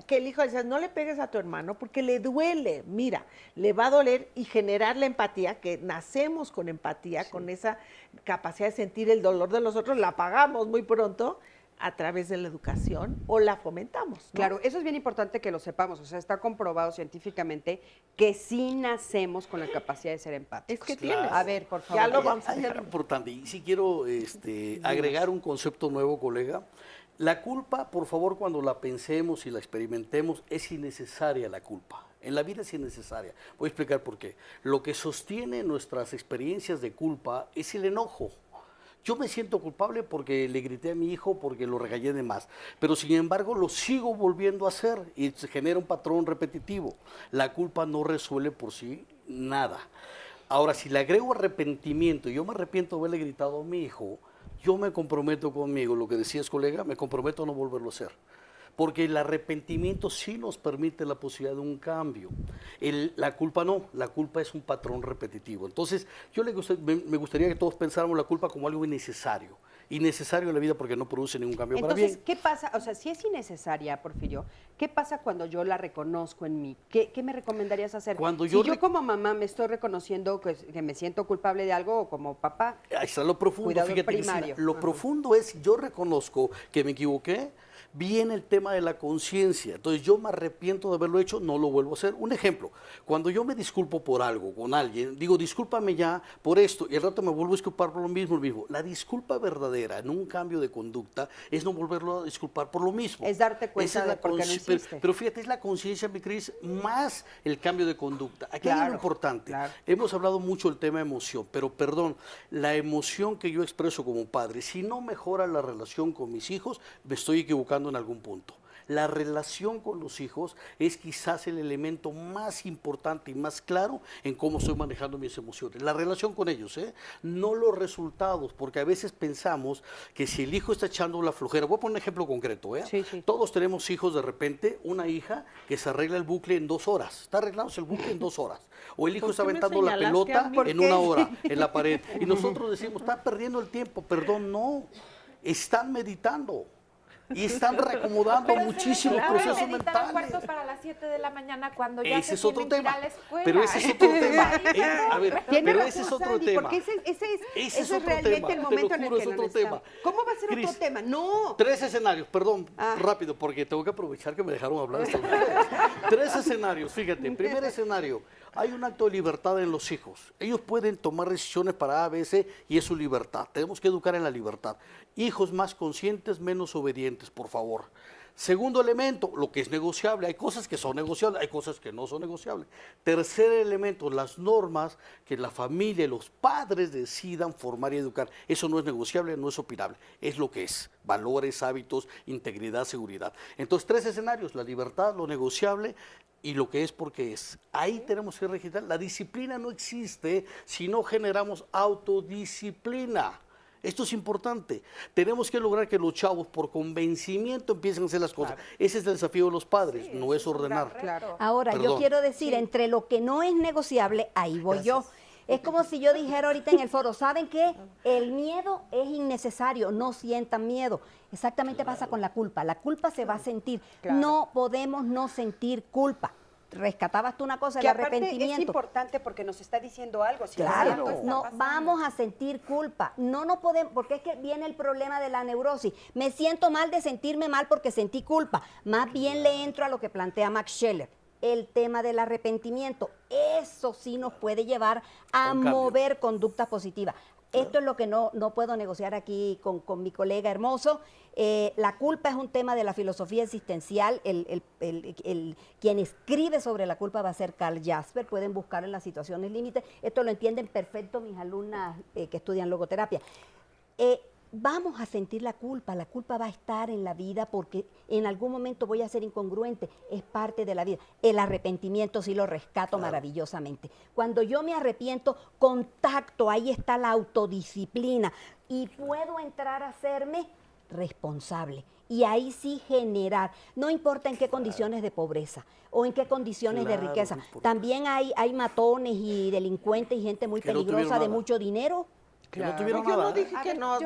que el hijo dice, no le pegues a tu hermano porque le duele. Mira, le va a doler y generar la empatía, que nacemos con empatía, con esa capacidad de sentir el dolor de los otros, la pagamos muy pronto a través de la educación o la fomentamos, ¿no? Claro, eso es bien importante que lo sepamos, o sea, está comprobado científicamente que sí nacemos con la capacidad de ser empáticos. Es que Claro. tienes. A ver, por favor. Ya lo vamos a Hay dejar. algo importante, y si quiero agregar un concepto nuevo, colega. La culpa, por favor, cuando la pensemos y la experimentemos, es innecesaria la culpa. En la vida es innecesaria. Voy a explicar por qué. Lo que sostiene nuestras experiencias de culpa es el enojo. Yo me siento culpable porque le grité a mi hijo, porque lo regañé de más, pero sin embargo lo sigo volviendo a hacer y se genera un patrón repetitivo. La culpa no resuelve por sí nada. Ahora, si le agrego arrepentimiento y yo me arrepiento de haberle gritado a mi hijo, yo me comprometo conmigo, lo que decías, colega, me comprometo a no volverlo a hacer. Porque el arrepentimiento sí nos permite la posibilidad de un cambio. La culpa no, la culpa es un patrón repetitivo. Entonces, me gustaría que todos pensáramos la culpa como algo innecesario. Innecesario en la vida porque no produce ningún cambio para Entonces, bien. ¿qué pasa? O sea, si es innecesaria, Porfirio, ¿qué pasa cuando yo la reconozco en mí? ¿Qué me recomendarías hacer? Cuando si yo yo como mamá me estoy reconociendo que me siento culpable de algo o como papá. Ahí está lo profundo, cuidador fíjate, Cristina, primario. lo Ajá. profundo es, yo reconozco que me equivoqué, viene el tema de la conciencia. Entonces yo me arrepiento de haberlo hecho, no lo vuelvo a hacer. Un ejemplo, cuando yo me disculpo por algo con alguien, digo, discúlpame ya por esto, y al rato me vuelvo a disculpar por lo mismo. La disculpa verdadera en un cambio de conducta es no volverlo a disculpar por lo mismo. Es darte cuenta Esa es de la por qué lo consci- hiciste. pero fíjate, es la conciencia, mi Cris, más el cambio de conducta. Aquí hay Claro, algo importante. claro. Hemos hablado mucho del tema emoción, pero perdón, la emoción que yo expreso como padre, si no mejora la relación con mis hijos, me estoy equivocando en algún punto. La relación con los hijos es quizás el elemento más importante y más claro en cómo estoy manejando mis emociones. La relación con ellos, no los resultados, porque a veces pensamos que si el hijo está echando la flojera, voy a poner un ejemplo concreto, Sí, sí. todos tenemos hijos de repente, una hija que se arregla el bucle en 2 horas, está arreglándose el bucle en 2 horas, o el hijo ¿Por está qué me aventando la señalaste pelota a mí? en ¿Por qué? 1 hora en la pared, y nosotros decimos, está perdiendo el tiempo, perdón, no, están meditando. y están reacomodando muchísimos procesos mentales. cuartos para las 7 de la mañana cuando ya ese se es otro tienen que ir tema. a la escuela. Pero ese es otro tema. A ver, Tiene pero razón, ese es otro Sandy, tema. porque ese es otro realmente tema, el momento en el que es lo otro necesitamos. tema. ¿Cómo va a ser Cris, otro tema? No. 3 escenarios, perdón, rápido, porque tengo que aprovechar que me dejaron hablar hasta ustedes. 3 escenarios, fíjate. Primer escenario, hay un acto de libertad en los hijos. Ellos pueden tomar decisiones para A, B, C y es su libertad. Tenemos que educar en la libertad. Hijos más conscientes, menos obedientes, por favor. Segundo elemento, lo que es negociable. Hay cosas que son negociables, hay cosas que no son negociables. Tercer elemento, las normas que la familia y los padres decidan formar y educar. Eso no es negociable, no es opinable. Es lo que es. Valores, hábitos, integridad, seguridad. Entonces, 3 escenarios, la libertad, lo negociable y lo que es porque es. Ahí tenemos que registrar. La disciplina no existe si no generamos autodisciplina. Esto es importante. Tenemos que lograr que los chavos por convencimiento empiecen a hacer las cosas. Ese es el desafío de los padres, no es ordenar. Ahora, yo quiero decir, entre lo que no es negociable, ahí voy yo. Es como si yo dijera ahorita en el foro, ¿saben qué? El miedo es innecesario, no sientan miedo. Exactamente pasa con la culpa. La culpa se va a sentir. No podemos no sentir culpa. Rescatabas tú una cosa, Que el aparte arrepentimiento. es importante porque nos está diciendo algo. Si Claro, algo está no pasando. vamos a sentir culpa. No nos podemos, porque es que viene el problema de la neurosis. Me siento mal de sentirme mal porque sentí culpa. Más bien le entro a lo que plantea Max Scheler. El tema del arrepentimiento. Eso sí nos puede llevar a mover conductas positivas. Esto es lo que no puedo negociar aquí con mi colega hermoso. La culpa es un tema de la filosofía existencial. Quien escribe sobre la culpa va a ser Carl Jasper. Pueden buscar en las situaciones límites. Esto lo entienden perfecto mis alumnas que estudian logoterapia. Vamos a sentir la culpa va a estar en la vida porque en algún momento voy a ser incongruente, es parte de la vida. El arrepentimiento sí lo rescato maravillosamente. Cuando yo me arrepiento, contacto, ahí está la autodisciplina y puedo entrar a hacerme responsable. Y ahí sí generar, no importa en qué condiciones de pobreza o en qué condiciones de riqueza. También hay matones y delincuentes y gente muy peligrosa de mucho dinero. Que no tuvieron yo nada. no dije que no,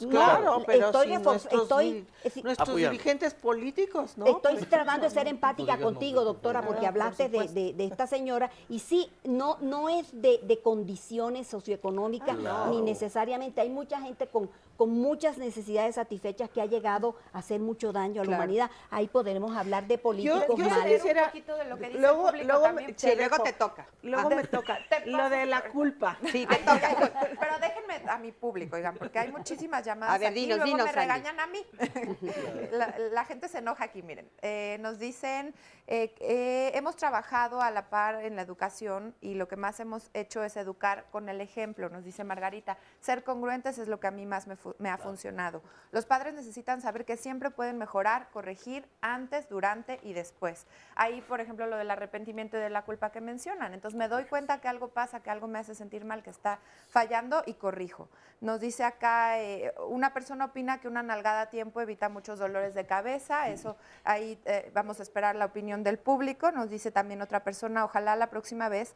claro, pero nuestros Apoyar. dirigentes políticos, ¿no? Estoy tratando de ser empática contigo, doctora, porque hablaste de esta señora y sí, no es de condiciones socioeconómicas ni necesariamente. Hay mucha gente con muchas necesidades satisfechas que ha llegado a hacer mucho daño a la humanidad. Ahí podremos hablar de políticos malos. Un poquito de lo que dice el público también. Luego te toca. Luego me toca. Lo de la culpa. Sí, te toca. Pero déjenme a mi público, oigan, porque hay muchísimas llamadas A ver, aquí, dinos, luego me Sandy. regañan a mí. La gente se enoja aquí, miren. Nos dicen, hemos trabajado a la par en la educación y lo que más hemos hecho es educar con el ejemplo, nos dice Margarita. Ser congruentes es lo que a mí más me ha funcionado. Los padres necesitan saber que siempre pueden mejorar, corregir antes, durante y después. Ahí, por ejemplo, lo del arrepentimiento y de la culpa que mencionan. Entonces me doy cuenta que algo pasa, que algo me hace sentir mal, que está fallando y corrijo. Nos dice acá, una persona opina que una nalgada a tiempo evita muchos dolores de cabeza. Eso ahí vamos a esperar la opinión del público. Nos dice también otra persona, ojalá la próxima vez.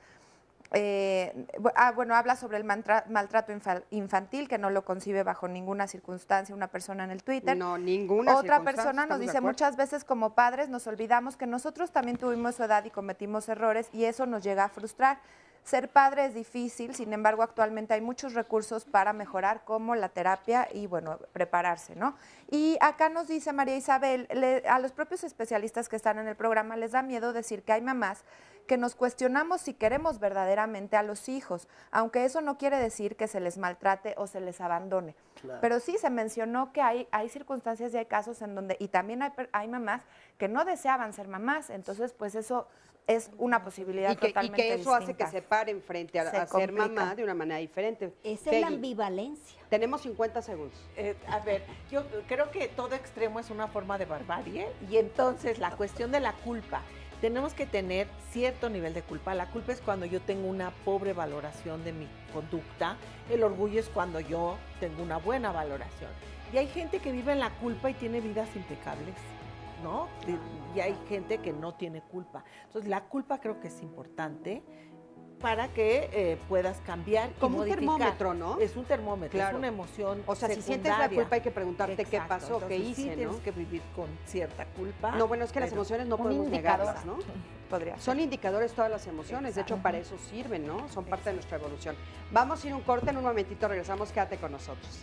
Habla sobre el maltrato infantil, que no lo concibe bajo ninguna circunstancia una persona en el Twitter. No, ninguna Otra circunstancia, persona nos estamos de dice, acuerdo. muchas veces como padres nos olvidamos que nosotros también tuvimos su edad y cometimos errores y eso nos llega a frustrar. Ser padre es difícil, sin embargo, actualmente hay muchos recursos para mejorar, como la terapia y, bueno, prepararse, ¿no? Y acá nos dice María Isabel, a los propios especialistas que están en el programa les da miedo decir que hay mamás que nos cuestionamos si queremos verdaderamente a los hijos, aunque eso no quiere decir que se les maltrate o se les abandone. Claro. Pero sí se mencionó que hay circunstancias y hay casos en donde, y también hay mamás que no deseaban ser mamás, entonces pues eso es una posibilidad totalmente distinta. Y que eso hace que se paren frente a ser mamá de una manera diferente. Esa es la ambivalencia. Tenemos 50 segundos. A ver, yo creo que todo extremo es una forma de barbarie y entonces la cuestión de la culpa. Tenemos que tener cierto nivel de culpa. La culpa es cuando yo tengo una pobre valoración de mi conducta. El orgullo es cuando yo tengo una buena valoración. Y hay gente que vive en la culpa y tiene vidas impecables, ¿no? Y hay gente que no tiene culpa. Entonces, la culpa creo que es importante, para que puedas cambiar como y un modificar. termómetro, ¿no? Es un termómetro, Claro. es una emoción O sea, si sientes la secundaria. culpa hay que preguntarte qué Exacto, pasó, qué entonces sí hice, tienes ¿no? que vivir con cierta culpa. No, bueno, es que las pero emociones no un podemos indicador. negarlas, ¿no? Podría Son indicadores todas las emociones, de hecho para eso sirven, ¿no? Son parte de nuestra evolución. Vamos a ir a un corte, en un momentito regresamos, quédate con nosotros.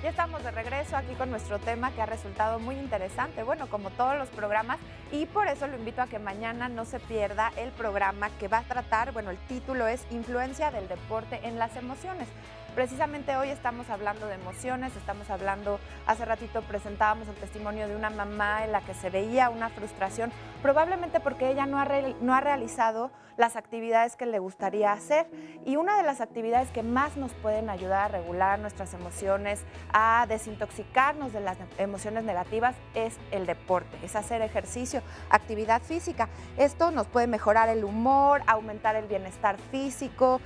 Ya estamos de regreso aquí con nuestro tema que ha resultado muy interesante, bueno, como todos los programas, y por eso lo invito a que mañana no se pierda el programa que va a tratar, bueno, el título es Influencia del deporte en las emociones. Precisamente hoy estamos hablando de emociones, estamos hablando, hace ratito presentábamos el testimonio de una mamá en la que se veía una frustración, probablemente porque ella no ha realizado las actividades que le gustaría hacer. Y una de las actividades que más nos pueden ayudar a regular nuestras emociones, a desintoxicarnos de las emociones negativas, es el deporte, es hacer ejercicio, actividad física. Esto nos puede mejorar el humor, aumentar el bienestar físico,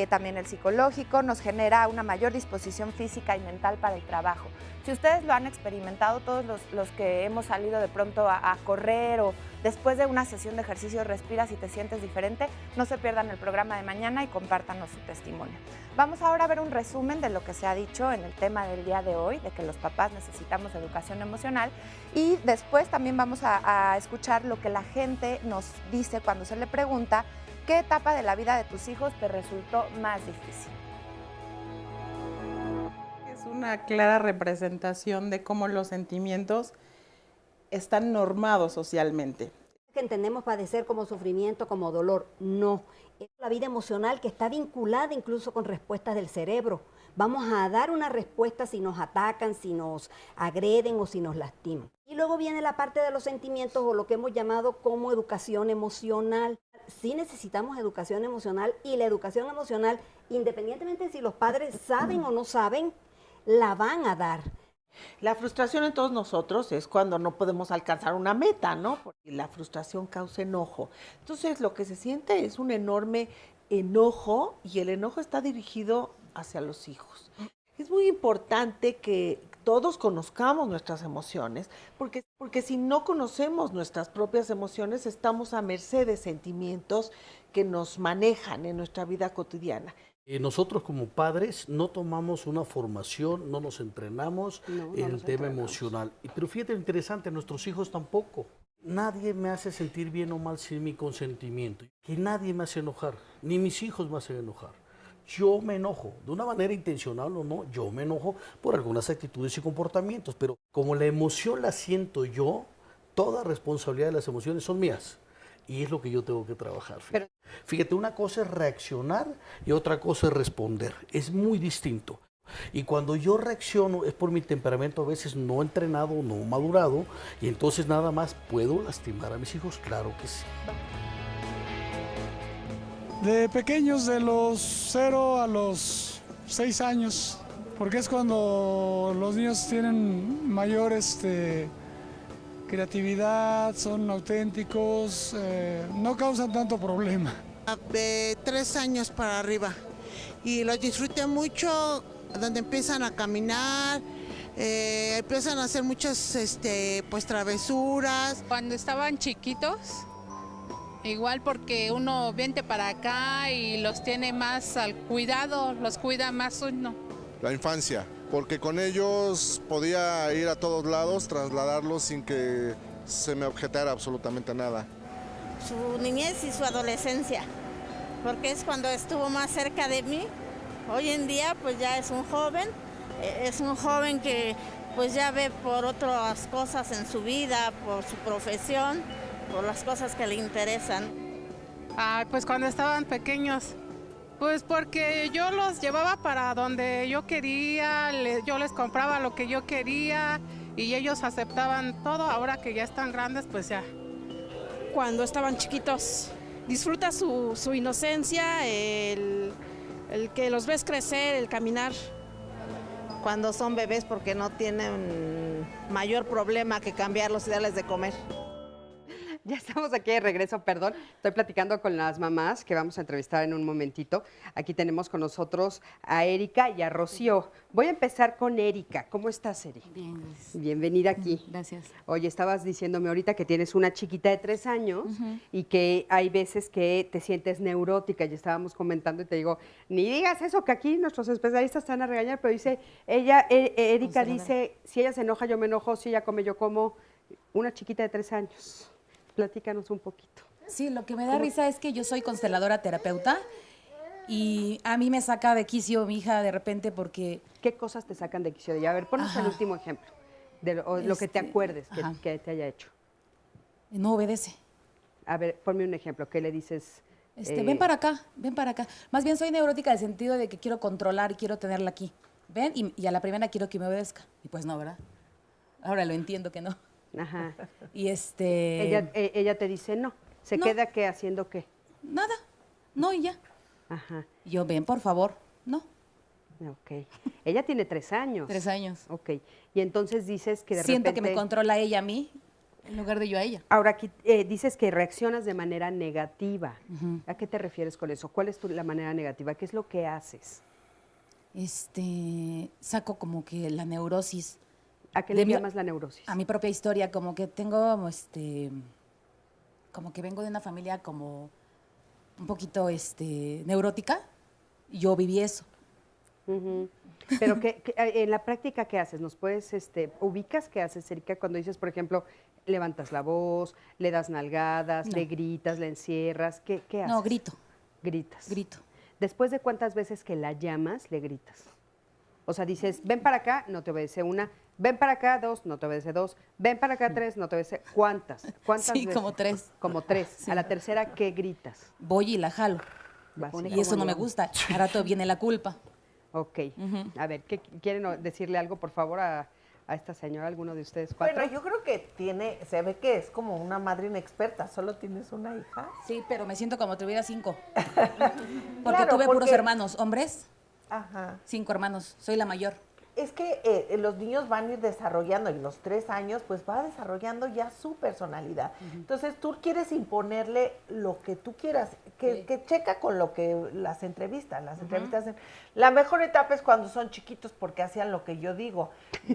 también el psicológico, nos genera una mayor disposición física y mental para el trabajo. Si ustedes lo han experimentado, todos los que hemos salido de pronto a correr o después de una sesión de ejercicio respiras y te sientes diferente, no se pierdan el programa de mañana y compártanos su testimonio. Vamos ahora a ver un resumen de lo que se ha dicho en el tema del día de hoy, de que los papás necesitamos educación emocional, y después también vamos a escuchar lo que la gente nos dice cuando se le pregunta qué etapa de la vida de tus hijos te resultó más difícil. Es una clara representación de cómo los sentimientos están normados socialmente. Que entendemos padecer como sufrimiento, como dolor, no. Es la vida emocional que está vinculada incluso con respuestas del cerebro. Vamos a dar una respuesta si nos atacan, si nos agreden o si nos lastiman. Y luego viene la parte de los sentimientos o lo que hemos llamado como educación emocional. Sí necesitamos educación emocional, y la educación emocional, independientemente de si los padres saben o no saben, la van a dar. La frustración en todos nosotros es cuando no podemos alcanzar una meta, ¿no? Porque la frustración causa enojo. Entonces, lo que se siente es un enorme enojo, y el enojo está dirigido hacia los hijos. Es muy importante que todos conozcamos nuestras emociones, porque si no conocemos nuestras propias emociones, estamos a merced de sentimientos que nos manejan en nuestra vida cotidiana. Nosotros como padres no tomamos una formación, no nos entrenamos en el tema emocional. Pero fíjate lo interesante, nuestros hijos tampoco. Nadie me hace sentir bien o mal sin mi consentimiento. Que nadie me hace enojar, ni mis hijos me hacen enojar. Yo me enojo, de una manera intencional o no, yo me enojo por algunas actitudes y comportamientos. Pero como la emoción la siento yo, toda responsabilidad de las emociones son mías. Y es lo que yo tengo que trabajar. Fíjate, una cosa es reaccionar y otra cosa es responder. Es muy distinto. Y cuando yo reacciono es por mi temperamento a veces no entrenado, no madurado, y entonces nada más puedo lastimar a mis hijos, claro que sí. De pequeños, de los 0 a los 6 años, porque es cuando los niños tienen mayor creatividad, son auténticos, no causan tanto problema. De 3 años para arriba, y los disfruté mucho, donde empiezan a caminar, empiezan a hacer muchas pues travesuras. Cuando estaban chiquitos, igual porque uno viene para acá y los tiene más al cuidado, los cuida más uno. La infancia, porque con ellos podía ir a todos lados, trasladarlos sin que se me objetara absolutamente nada. Su niñez y su adolescencia, porque es cuando estuvo más cerca de mí. Hoy en día pues ya es un joven que pues ya ve por otras cosas en su vida, por su profesión, por las cosas que le interesan. Pues cuando estaban pequeños, pues porque yo los llevaba para donde yo quería, yo les compraba lo que yo quería y ellos aceptaban todo. Ahora que ya están grandes, pues ya. Cuando estaban chiquitos, disfruta su inocencia, el que los ves crecer, el caminar. Cuando son bebés, porque no tienen mayor problema que cambiarlos y darles de comer. Ya estamos aquí de regreso, perdón. Estoy platicando con las mamás que vamos a entrevistar en un momentito. Aquí tenemos con nosotros a Erika y a Rocío. Voy a empezar con Erika. ¿Cómo estás, Eri? Bien, gracias. Bienvenida aquí. Gracias. Oye, estabas diciéndome ahorita que tienes una chiquita de 3 años y que hay veces que te sientes neurótica. Y estábamos comentando y te digo, ni digas eso, que aquí nuestros especialistas te van a regañar, pero dice, Erika dice, si ella se enoja, yo me enojo, si ella come, yo como. Una chiquita de 3 años. Platícanos un poquito. Sí, lo que me da risa es que yo soy consteladora terapeuta y a mí me saca de quicio mi hija de repente porque... ¿Qué cosas te sacan de quicio? A ver, ponnos el último ejemplo de lo que te acuerdes que te haya hecho. No obedece. A ver, ponme un ejemplo. ¿Qué le dices? Ven para acá, ven para acá. Más bien soy neurótica en el sentido de que quiero controlar y quiero tenerla aquí. Ven, y a la primera quiero que me obedezca. Y pues no, ¿verdad? Ahora lo entiendo que no. Ajá. Y ella te dice no. ¿Se queda qué? ¿Haciendo qué? Nada. No, y ya. Ajá. Yo, ven, por favor. No. Ok. Ella tiene 3 años. 3 años. Ok. Y entonces dices que de Siento repente... que me controla ella a mí en lugar de yo a ella. Ahora, aquí dices que reaccionas de manera negativa. ¿A qué te refieres con eso? ¿Cuál es la manera negativa? ¿Qué es lo que haces? Saco como que la neurosis. ¿A qué le llamas la neurosis? A mi propia historia, como que tengo, como que vengo de una familia como un poquito, neurótica. Yo viví eso. Pero en la práctica, ¿qué haces? ¿Nos puedes, ubicas qué haces, Erika, cuando dices, por ejemplo, levantas la voz, le das nalgadas, le gritas, le encierras? ¿Qué haces? No, grito. Gritas. Grito. ¿Después de cuántas veces que la llamas, le gritas? O sea, dices, ven para acá, no te obedece 1, ven para acá 2, no te obedece 2, ven para acá 3, no te obedece. ¿Cuántas? ¿Cuántas Sí, veces? como 3. Como 3. Sí. A la tercera, ¿qué gritas? Voy y la jalo. Y eso no me gusta. A rato viene la culpa. Ok. A ver, ¿quieren decirle algo, por favor, a esta señora, alguno de ustedes 4? Bueno, yo creo que se ve que es como una madre inexperta. ¿Solo tienes una hija? Sí, pero me siento como si tuviera 5. Porque tuve puros hermanos, hombres. Ajá. 5 hermanos, soy la mayor. Es que los niños van a ir desarrollando, y los 3 años, pues va desarrollando ya su personalidad. Entonces, tú quieres imponerle lo que tú quieras, que checa con lo que las entrevistas. La mejor etapa es cuando son chiquitos porque hacían lo que yo digo.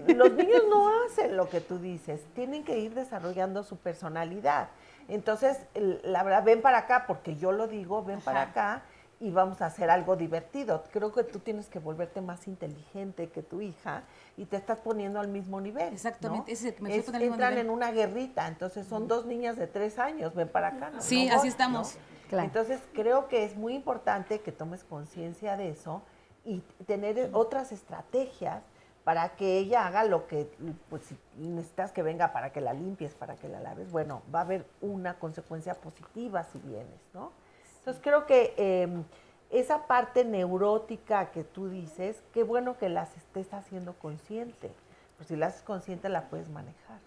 Los niños no hacen lo que tú dices, tienen que ir desarrollando su personalidad. Entonces, la verdad, ven para acá porque yo lo digo, ven para acá. Y vamos a hacer algo divertido. Creo que tú tienes que volverte más inteligente que tu hija y te estás poniendo al mismo nivel. Exactamente. ¿No? Entran en una guerrita, entonces son 2 niñas de 3 años, ven para acá. ¿No? Sí, así estamos. ¿No? Claro. Entonces creo que es muy importante que tomes conciencia de eso y tener otras estrategias para que ella haga lo que, pues si necesitas que venga para que la limpies, para que la laves, bueno, va a haber una consecuencia positiva si vienes, ¿no? Entonces creo que esa parte neurótica que tú dices, qué bueno que las estés haciendo consciente. Pues si la haces consciente la puedes manejar.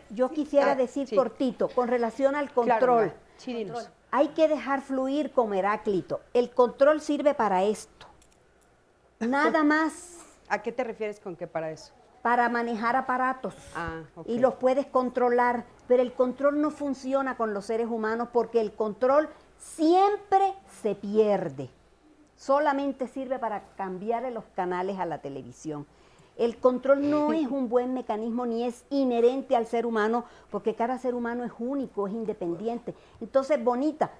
Yo quisiera decir cortito, con relación al control. Claro, sí, dinos. Hay que dejar fluir como Heráclito. El control sirve para esto. Nada más. ¿A qué te refieres con que para eso? Para manejar aparatos. Okay. Y los puedes controlar, pero el control no funciona con los seres humanos porque el control siempre se pierde. Solamente sirve para cambiarle los canales a la televisión. El control no es un buen mecanismo ni es inherente al ser humano porque cada ser humano es único, es independiente. Entonces, Bonita,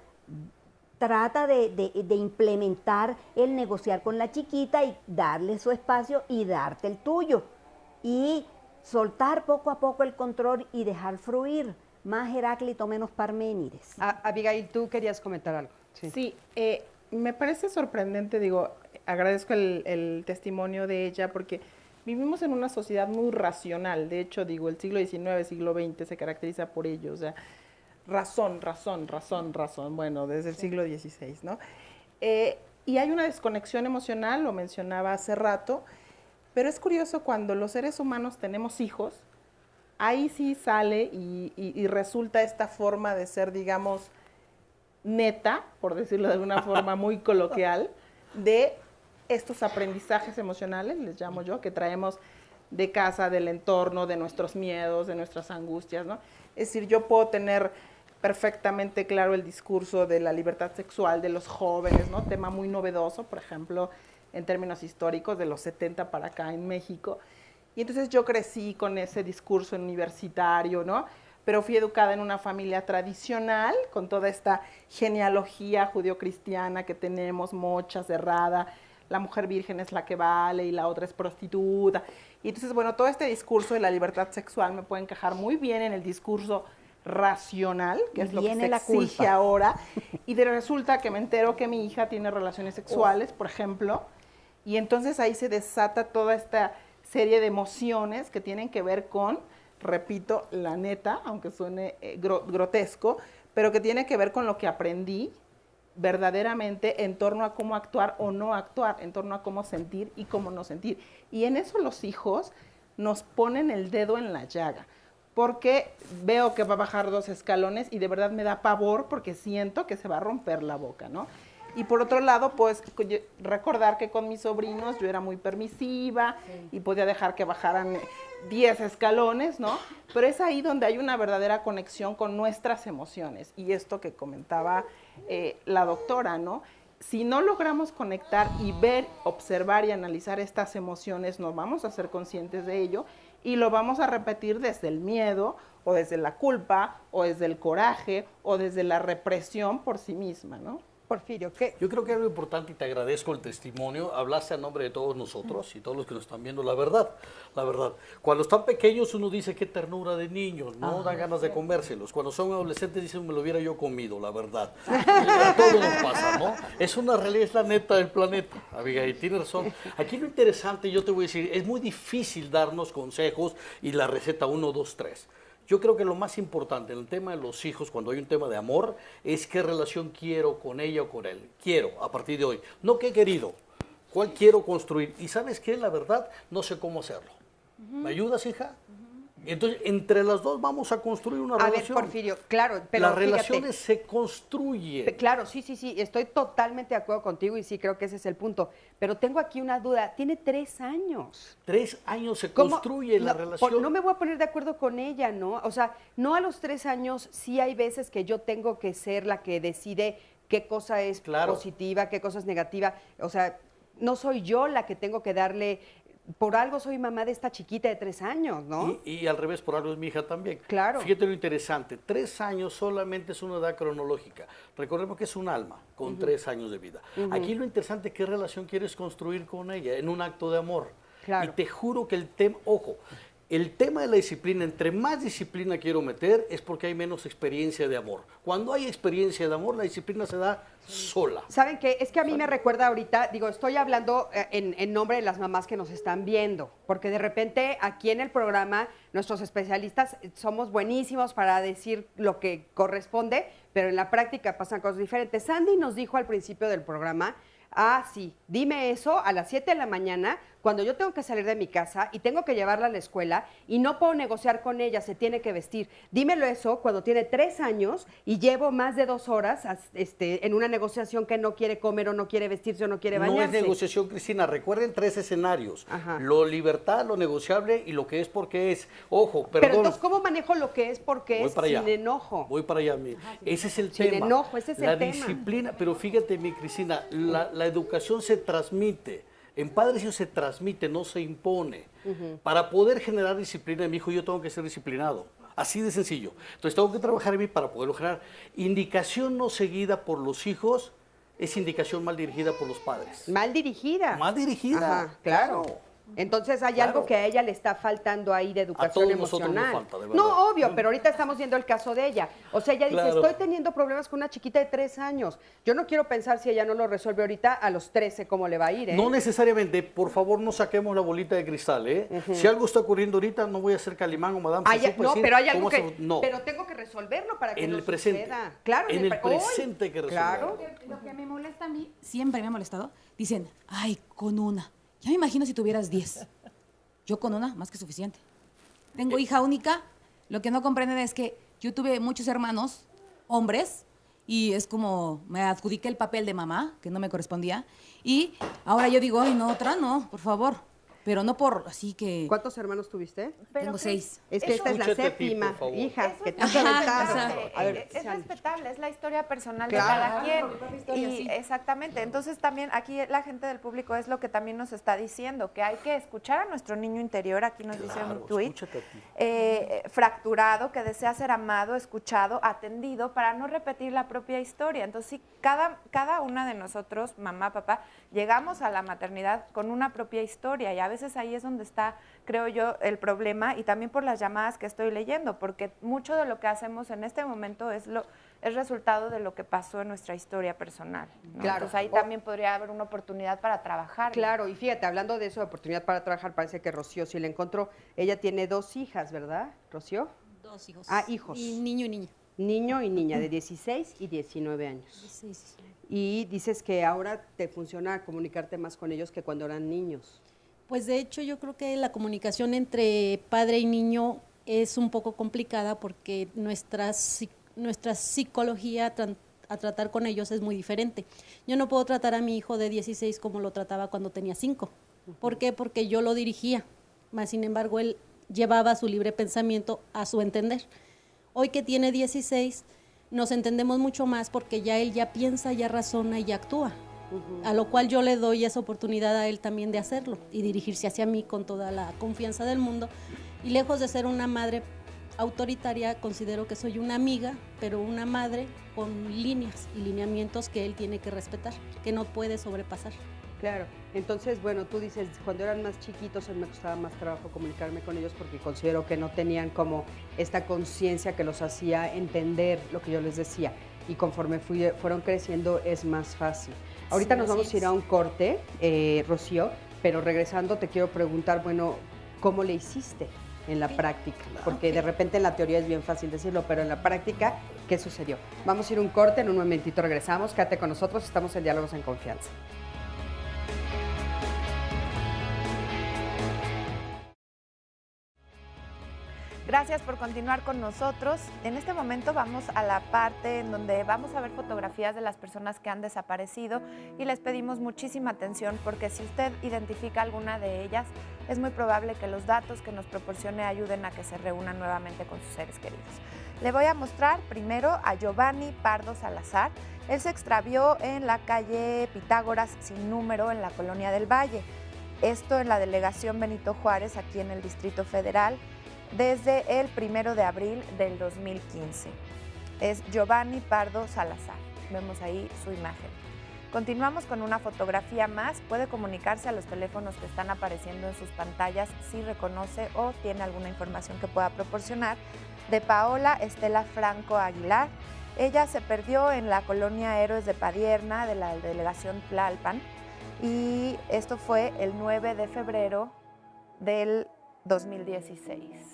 trata de implementar el negociar con la chiquita y darle su espacio y darte el tuyo. Y soltar poco a poco el control y dejar fluir. Más Heráclito, menos Parménides. Abigail, tú querías comentar algo. Sí, me parece sorprendente, agradezco el testimonio de ella porque vivimos en una sociedad muy racional. De hecho, el siglo XIX, siglo XX se caracteriza por ello. O sea, razón. Bueno, desde el siglo XVI, ¿no? Y hay una desconexión emocional, lo mencionaba hace rato, pero es curioso cuando los seres humanos tenemos hijos, ahí sí sale y resulta esta forma de ser, digamos, neta, por decirlo de alguna forma muy coloquial, de estos aprendizajes emocionales, les llamo yo, que traemos de casa, del entorno, de nuestros miedos, de nuestras angustias, ¿no? Es decir, yo puedo tener perfectamente claro el discurso de la libertad sexual de los jóvenes, ¿no? Tema muy novedoso, por ejemplo, en términos históricos, de los 70 para acá en México. Y entonces yo crecí con ese discurso universitario, ¿no? Pero fui educada en una familia tradicional, con toda esta genealogía judeocristiana que tenemos, mocha, cerrada, la mujer virgen es la que vale y la otra es prostituta. Y entonces, bueno, todo este discurso de la libertad sexual me puede encajar muy bien en el discurso racional, que es lo que se exige ahora, y resulta que me entero que mi hija tiene relaciones sexuales, por ejemplo, y entonces ahí se desata toda esta serie de emociones que tienen que ver con, repito, la neta, aunque suene grotesco, pero que tiene que ver con lo que aprendí verdaderamente en torno a cómo actuar o no actuar, en torno a cómo sentir y cómo no sentir. Y en eso los hijos nos ponen el dedo en la llaga, porque veo que va a bajar 2 escalones y de verdad me da pavor porque siento que se va a romper la boca, ¿no? Y por otro lado, pues recordar que con mis sobrinos yo era muy permisiva y podía dejar que bajaran 10 escalones, ¿no? Pero es ahí donde hay una verdadera conexión con nuestras emociones. Y esto que comentaba la doctora, ¿no? Si no logramos conectar y ver, observar y analizar estas emociones, no vamos a ser conscientes de ello y lo vamos a repetir desde el miedo o desde la culpa o desde el coraje o desde la represión por sí misma, ¿no? Porfirio, ¿qué? Yo creo que es algo importante y te agradezco el testimonio. Hablaste a nombre de todos nosotros y todos los que nos están viendo la verdad. La verdad. Cuando están pequeños uno dice qué ternura de niños, no dan ganas de comérselos. Cuando son adolescentes dicen me lo hubiera yo comido, la verdad. A todos nos pasa, ¿no? Es una realidad, es la neta del planeta. Abigail, tienes razón. Aquí lo interesante, yo te voy a decir, es muy difícil darnos consejos y la receta 1, 2, 3. Yo creo que lo más importante en el tema de los hijos, cuando hay un tema de amor, es qué relación quiero con ella o con él. Quiero, a partir de hoy. No qué he querido, cuál quiero construir. Y ¿sabes qué? La verdad, no sé cómo hacerlo. ¿Me ayudas, hija? Entonces, entre las dos vamos a construir una relación. A ver, Porfirio, claro, pero las relaciones se construyen. Claro, sí, estoy totalmente de acuerdo contigo y sí creo que ese es el punto. Pero tengo aquí una duda, tiene 3 años. 3 años se construye la relación. No me voy a poner de acuerdo con ella, ¿no? O sea, no a los 3 años, sí hay veces que yo tengo que ser la que decide qué cosa es positiva, qué cosa es negativa. O sea, no soy yo la que tengo que darle... Por algo soy mamá de esta chiquita de 3 años, ¿no? Y al revés, por algo es mi hija también. Claro. Fíjate lo interesante, 3 años solamente es una edad cronológica. Recordemos que es un alma con 3 años de vida. Aquí lo interesante es qué relación quieres construir con ella en un acto de amor. Claro. Y te juro que el tema, ojo, el tema de la disciplina, entre más disciplina quiero meter, es porque hay menos experiencia de amor. Cuando hay experiencia de amor, la disciplina se da sola. ¿Saben qué? Es que a mí me recuerda ahorita, digo, estoy hablando en nombre de las mamás que nos están viendo, porque de repente aquí en el programa nuestros especialistas somos buenísimos para decir lo que corresponde, pero en la práctica pasan cosas diferentes. Sandy nos dijo al principio del programa, sí, dime eso a las 7 de la mañana, cuando yo tengo que salir de mi casa y tengo que llevarla a la escuela y no puedo negociar con ella, se tiene que vestir. Dímelo eso cuando tiene 3 años y llevo más de 2 horas en una negociación que no quiere comer o no quiere vestirse o no quiere bañarse. No es negociación, Cristina. Recuerden 3 escenarios. Lo libertad, lo negociable y lo que es porque es. Ojo, perdón. Pero entonces, ¿cómo manejo lo que es porque es sin enojo? Voy para allá. Ese es el sin tema. Sin enojo, ese es el tema. La disciplina, pero fíjate, mi Cristina, la educación se transmite. En padres hijos se transmite, no se impone. Para poder generar disciplina en mi hijo, yo tengo que ser disciplinado. Así de sencillo. Entonces tengo que trabajar en mí para poderlo generar. Indicación no seguida por los hijos es indicación mal dirigida por los padres. Mal dirigida. Mal dirigida. Ajá, claro. Entonces hay algo que a ella le está faltando ahí de educación emocional. Nos falta, de verdad. No, obvio, pero ahorita estamos viendo el caso de ella. O sea, ella dice, estoy teniendo problemas con una chiquita de 3 años. Yo no quiero pensar si ella no lo resuelve ahorita a los 13 cómo le va a ir, ¿eh? No necesariamente, por favor no saquemos la bolita de cristal, ¿eh? Si algo está ocurriendo ahorita, no voy a ser Calimán o Madame no, pero hay algo que... No. Pero tengo que resolverlo para que en no el presente. Suceda. Claro, en el presente que resolver. Claro. Lo que me molesta a mí, siempre me ha molestado, dicen, ay, con una. Ya me imagino si tuvieras 10. Yo con una, más que suficiente. Tengo hija única. Lo que no comprenden es que yo tuve muchos hermanos, hombres, y es como me adjudiqué el papel de mamá, que no me correspondía. Y ahora yo digo, ay, no, otra no, por favor. pero no por así que... ¿Cuántos hermanos tuviste? Tengo 6. Es que esta es la séptima, hija, que tú sabes. A ver, es respetable, es la historia personal Claro. de cada quien. Historia, Y sí. exactamente, entonces también aquí la gente del público es lo que también nos está diciendo, que hay que escuchar a nuestro niño interior, aquí nos dice un tuit, fracturado, que desea ser amado, escuchado, atendido, para no repetir la propia historia. Entonces, sí, cada una de nosotros, mamá, papá, llegamos a la maternidad con una propia historia y a veces ahí es donde está, creo yo, el problema, y también por las llamadas que estoy leyendo, porque mucho de lo que hacemos en este momento es resultado de lo que pasó en nuestra historia personal, ¿no? Claro. Entonces ahí también podría haber una oportunidad para trabajar. Claro, y fíjate, hablando de eso, de oportunidad para trabajar, parece que Rocío sí la encontró. Ella tiene 2 hijas, ¿verdad, Rocío? 2 hijos. Ah, hijos. Y niño y niña. Niño y niña, de 16 y 19 años. Sí, sí, sí. Y dices que ahora te funciona comunicarte más con ellos que cuando eran niños. Pues de hecho yo creo que la comunicación entre padre y niño es un poco complicada porque nuestra psicología a tratar con ellos es muy diferente. Yo no puedo tratar a mi hijo de 16 como lo trataba cuando tenía 5. ¿Por qué? Porque yo lo dirigía, más sin embargo él llevaba su libre pensamiento a su entender. Hoy que tiene 16, nos entendemos mucho más porque ya él ya piensa, ya razona y ya actúa. A lo cual yo le doy esa oportunidad a él también de hacerlo y dirigirse hacia mí con toda la confianza del mundo. Y lejos de ser una madre autoritaria, considero que soy una amiga, pero una madre con líneas y lineamientos que él tiene que respetar, que no puede sobrepasar. Claro, entonces, bueno, tú dices, cuando eran más chiquitos, a mí me costaba más trabajo comunicarme con ellos porque considero que no tenían como esta conciencia que los hacía entender lo que yo les decía. Y conforme fueron creciendo es más fácil. Ahorita nos vamos a ir a un corte, Rocío, pero regresando te quiero preguntar, bueno, ¿cómo le hiciste en la práctica? Porque de repente en la teoría es bien fácil decirlo, pero en la práctica, ¿qué sucedió? Vamos a ir a un corte, en un momentito regresamos, quédate con nosotros, estamos en Diálogos en Confianza. Gracias por continuar con nosotros. En este momento vamos a la parte en donde vamos a ver fotografías de las personas que han desaparecido y les pedimos muchísima atención porque si usted identifica alguna de ellas, es muy probable que los datos que nos proporcione ayuden a que se reúnan nuevamente con sus seres queridos. Le voy a mostrar primero a Giovanni Pardo Salazar. Él se extravió en la calle Pitágoras sin número en la Colonia del Valle. Esto en la delegación Benito Juárez, aquí en el Distrito Federal, desde el 1 de abril del 2015. Es Giovanni Pardo Salazar. Vemos ahí su imagen. Continuamos con una fotografía más. Puede comunicarse a los teléfonos que están apareciendo en sus pantallas si reconoce o tiene alguna información que pueda proporcionar. De Paola Estela Franco Aguilar. Ella se perdió en la colonia Héroes de Padierna de la delegación Tlalpan y esto fue el 9 de febrero del 2016.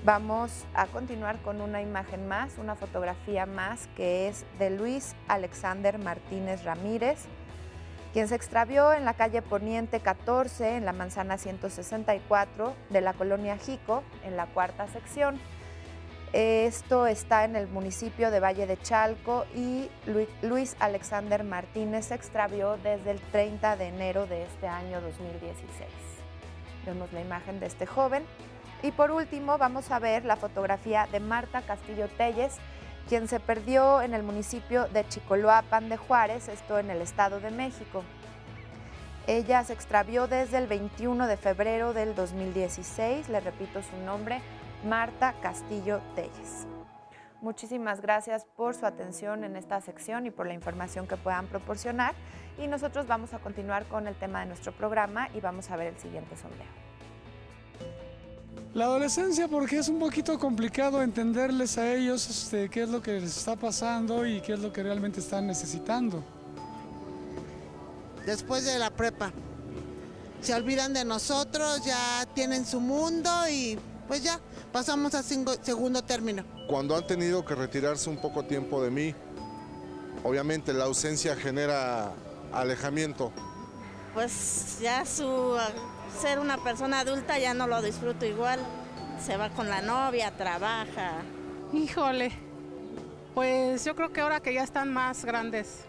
Vamos a continuar con una imagen más, una fotografía más, que es de Luis Alexander Martínez Ramírez, quien se extravió en la calle Poniente 14, en la manzana 164 de la colonia Jico, en la 4ª sección. Esto está en el municipio de Valle de Chalco y Luis Alexander Martínez se extravió desde el 30 de enero de este año 2016. Vemos la imagen de este joven. Y por último vamos a ver la fotografía de Marta Castillo Telles, quien se perdió en el municipio de Chicoloapan de Juárez, esto en el Estado de México. Ella se extravió desde el 21 de febrero del 2016, le repito su nombre, Marta Castillo Telles. Muchísimas gracias por su atención en esta sección y por la información que puedan proporcionar. Y nosotros vamos a continuar con el tema de nuestro programa y vamos a ver el siguiente sondeo. La adolescencia, porque es un poquito complicado entenderles a ellos qué es lo que les está pasando y qué es lo que realmente están necesitando. Después de la prepa, se olvidan de nosotros, ya tienen su mundo y pues ya pasamos a segundo término. Cuando han tenido que retirarse un poco tiempo de mí, obviamente la ausencia genera alejamiento. Pues ya ser una persona adulta ya no lo disfruto igual. Se va con la novia, trabaja. Híjole, pues yo creo que ahora que ya están más grandes,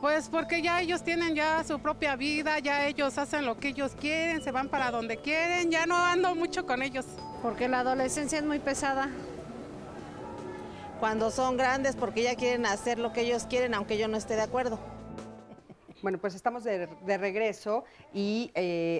Pues porque ya ellos tienen ya su propia vida, ya ellos hacen lo que ellos quieren, se van para donde quieren, ya no ando mucho con ellos. Porque la adolescencia es muy pesada. Cuando son grandes porque ya quieren hacer lo que ellos quieren, aunque yo no esté de acuerdo. Bueno, pues estamos de regreso y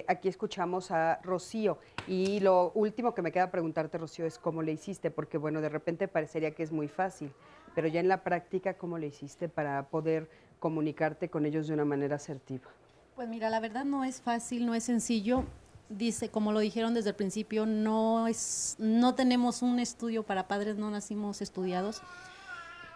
aquí escuchamos a Rocío. Y lo último que me queda preguntarte, Rocío, es cómo le hiciste, porque bueno, de repente parecería que es muy fácil, pero ya en la práctica, ¿cómo le hiciste para poder comunicarte con ellos de una manera asertiva? Pues mira, la verdad no es fácil, no es sencillo. Dice, como lo dijeron desde el principio, no tenemos un estudio para padres, no nacimos estudiados.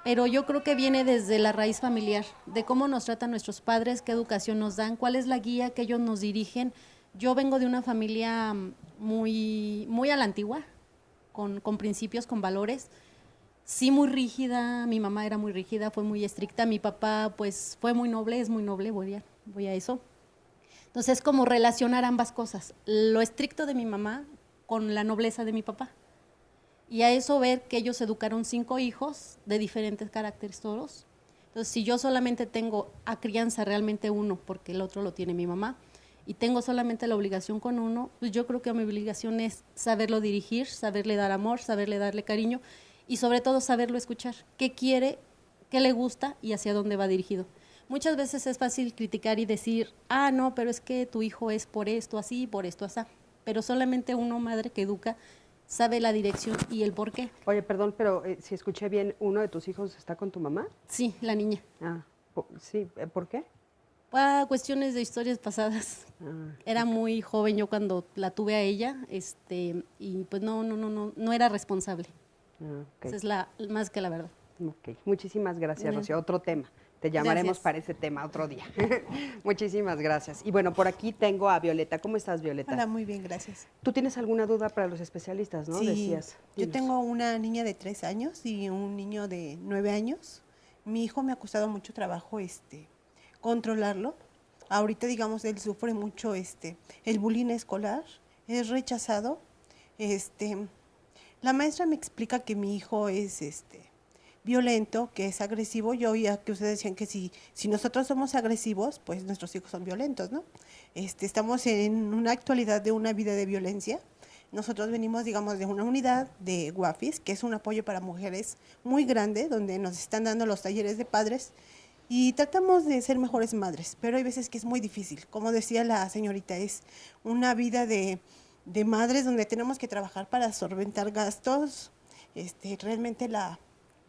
Pero yo creo que viene desde la raíz familiar, de cómo nos tratan nuestros padres, qué educación nos dan, cuál es la guía que ellos nos dirigen. Yo vengo de una familia muy, muy a la antigua, con principios, con valores. Sí, muy rígida, mi mamá era muy rígida, fue muy estricta, mi papá pues fue muy noble, es muy noble, voy a eso. Entonces, como relacionar ambas cosas, lo estricto de mi mamá con la nobleza de mi papá. Y a eso ver que ellos educaron 5 hijos de diferentes caracteres todos. Entonces, si yo solamente tengo a crianza realmente uno, porque el otro lo tiene mi mamá, y tengo solamente la obligación con uno, pues yo creo que mi obligación es saberlo dirigir, saberle dar amor, saberle darle cariño, y sobre todo saberlo escuchar, qué quiere, qué le gusta y hacia dónde va dirigido. Muchas veces es fácil criticar y decir, no, pero es que tu hijo es por esto así, por esto así, pero solamente uno, madre que educa, sabe la dirección y el por qué. Oye, perdón, pero si escuché bien, ¿uno de tus hijos está con tu mamá? Sí, la niña. Sí, ¿por qué? Cuestiones de historias pasadas. Era muy joven yo cuando la tuve a ella, y pues no era responsable. Okay. Esa es más que la verdad. Okay. Muchísimas gracias, Rocío. Otro tema. Te llamaremos para ese tema otro día. Muchísimas gracias. Y bueno, por aquí tengo a Violeta. ¿Cómo estás, Violeta? Hola, muy bien, gracias. ¿Tú tienes alguna duda para los especialistas, no? Sí, Decías. Yo tengo una niña de 3 años y un niño de 9 años. Mi hijo me ha costado mucho trabajo controlarlo. Ahorita, digamos, él sufre mucho el bullying escolar, es rechazado. La maestra me explica que mi hijo es violento, que es agresivo. Yo oía que ustedes decían que si nosotros somos agresivos, pues nuestros hijos son violentos, ¿no? Estamos en una actualidad de una vida de violencia. Nosotros venimos, digamos, de una unidad de WAFIS, que es un apoyo para mujeres muy grande, donde nos están dando los talleres de padres y tratamos de ser mejores madres, pero hay veces que es muy difícil. Como decía la señorita, es una vida de madres donde tenemos que trabajar para solventar gastos. Realmente la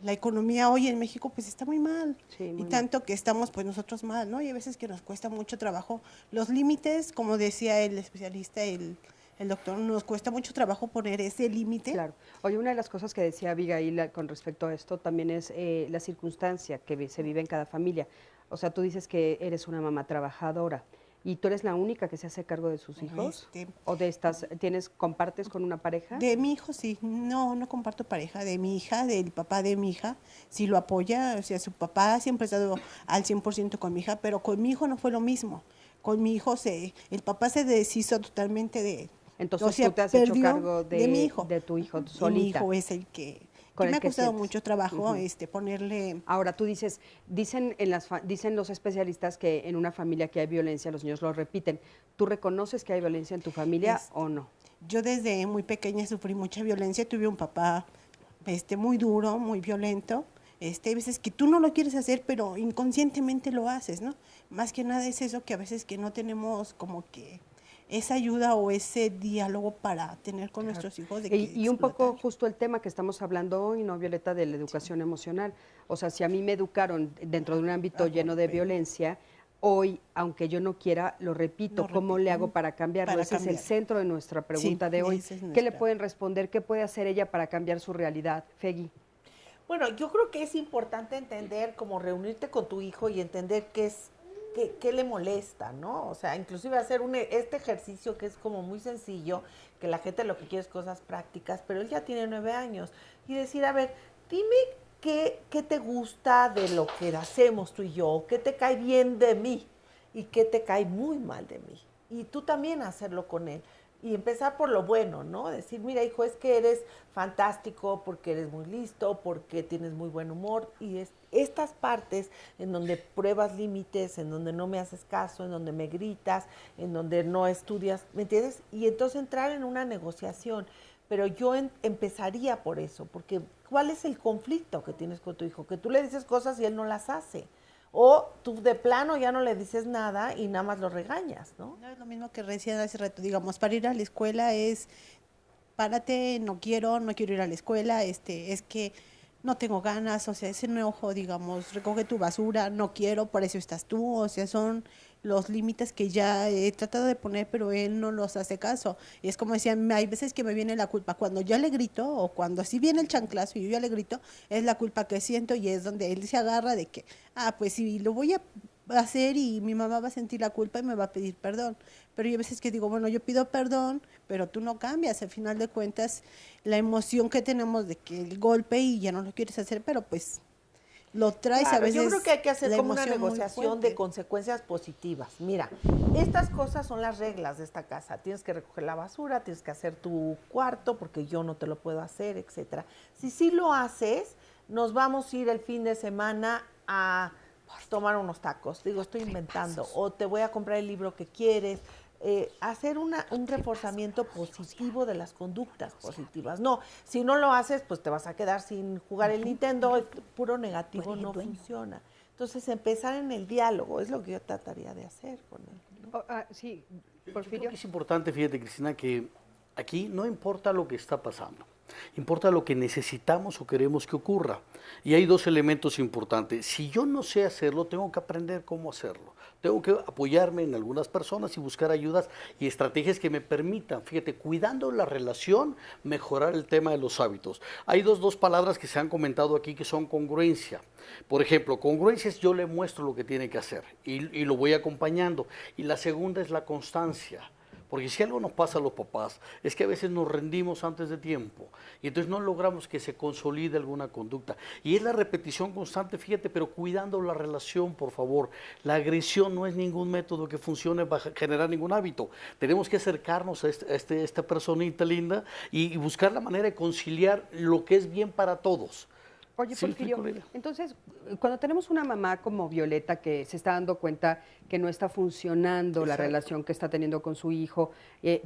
economía hoy en México pues está muy mal, y tanto que estamos pues nosotros mal, ¿no? Y hay veces que nos cuesta mucho trabajo los límites, como decía el especialista, el doctor, nos cuesta mucho trabajo poner ese límite. Claro. Oye, una de las cosas que decía Abigail con respecto a esto también es la circunstancia que se vive en cada familia. O sea, tú dices que eres una mamá trabajadora. ¿Y tú eres la única que se hace cargo de sus hijos? ¿O compartes con una pareja? De mi hijo sí, no comparto pareja. De mi hija, del papá de mi hija, sí lo apoya. O sea, su papá siempre ha estado al 100% con mi hija, pero con mi hijo no fue lo mismo. Con mi hijo el papá se deshizo totalmente de... Entonces tú te has hecho cargo de mi hijo, de tu hijo solita. Mi hijo es el que me ha costado mucho trabajo ponerle... Ahora tú dicen los especialistas que en una familia que hay violencia, los niños lo repiten. ¿Tú reconoces que hay violencia en tu familia o no? Yo desde muy pequeña sufrí mucha violencia, tuve un papá muy duro, muy violento. Hay veces que tú no lo quieres hacer, pero inconscientemente lo haces, ¿no? Más que nada es eso, que a veces que no tenemos como que esa ayuda o ese diálogo para tener con nuestros hijos. Y un poco justo el tema que estamos hablando hoy, ¿no, Violeta? De la educación emocional. O sea, si a mí me educaron dentro de un ámbito lleno de violencia, hoy, aunque yo no quiera, lo repito. ¿Cómo le hago para cambiarlo? Ese es el centro de nuestra pregunta de hoy. ¿Qué le pueden responder? ¿Qué puede hacer ella para cambiar su realidad? Fegui. Bueno, yo creo que es importante entender, como reunirte con tu hijo y entender qué le molesta, ¿no? O sea, inclusive hacer este ejercicio que es como muy sencillo, que la gente lo que quiere es cosas prácticas, pero él ya tiene 9 años. Y decir, a ver, dime qué te gusta de lo que hacemos tú y yo, qué te cae bien de mí y qué te cae muy mal de mí. Y tú también hacerlo con él. Y empezar por lo bueno, ¿no? Decir, mira, hijo, es que eres fantástico porque eres muy listo, porque tienes muy buen humor. Y estas partes en donde pruebas límites, en donde no me haces caso, en donde me gritas, en donde no estudias, ¿me entiendes? Y entonces entrar en una negociación. Pero yo empezaría por eso, porque ¿cuál es el conflicto que tienes con tu hijo? Que tú le dices cosas y él no las hace. O tú de plano ya no le dices nada y nada más lo regañas, ¿no? No es lo mismo que recién hace rato, digamos, para ir a la escuela es, párate, no quiero ir a la escuela, es que no tengo ganas, o sea, ese enojo, digamos, recoge tu basura, no quiero, por eso estás tú, o sea, son los límites que ya he tratado de poner, pero él no los hace caso. Y es como decían, hay veces que me viene la culpa. Cuando yo le grito, o cuando así viene el chanclazo y yo ya le grito, es la culpa que siento y es donde él se agarra de que, pues sí, lo voy a hacer y mi mamá va a sentir la culpa y me va a pedir perdón. Pero yo a veces que digo, bueno, yo pido perdón, pero tú no cambias. Al final de cuentas, la emoción que tenemos de que el golpe y ya no lo quieres hacer, pero pues lo traes, claro, a veces. Yo creo que hay que hacer como una emoción muy negociación fuerte. de consecuencias positivas. Mira, estas cosas son las reglas de esta casa. Tienes que recoger la basura, tienes que hacer tu cuarto porque yo no te lo puedo hacer, etcétera. Si sí lo haces, nos vamos a ir el fin de semana a tomar unos tacos. Digo, estoy inventando. O te voy a comprar el libro que quieres. Hacer un reforzamiento positivo de las conductas positivas. No, si no lo haces, pues te vas a quedar sin jugar el Nintendo, puro negativo no funciona. Entonces, empezar en el diálogo es lo que yo trataría de hacer con él, ¿no? Sí, Yo creo que es importante, fíjate, Cristina, que aquí no importa lo que está pasando, importa lo que necesitamos o queremos que ocurra. Y hay dos elementos importantes. Si yo no sé hacerlo, tengo que aprender cómo hacerlo. Tengo que apoyarme en algunas personas y buscar ayudas y estrategias que me permitan, fíjate, cuidando la relación, mejorar el tema de los hábitos. Hay dos palabras que se han comentado aquí que son congruencia. Por ejemplo, congruencia es yo le muestro lo que tiene que hacer y lo voy acompañando. Y la segunda es la constancia. Porque si algo nos pasa a los papás, es que a veces nos rendimos antes de tiempo y entonces no logramos que se consolide alguna conducta. Y es la repetición constante, fíjate, pero cuidando la relación, por favor. La agresión no es ningún método que funcione para generar ningún hábito. Tenemos que acercarnos a esta personita linda y buscar la manera de conciliar lo que es bien para todos. Oye, ¿Sí, Porfirio, Nicolina? entonces, cuando tenemos una mamá como Violeta que se está dando cuenta que no está funcionando la relación que está teniendo con su hijo,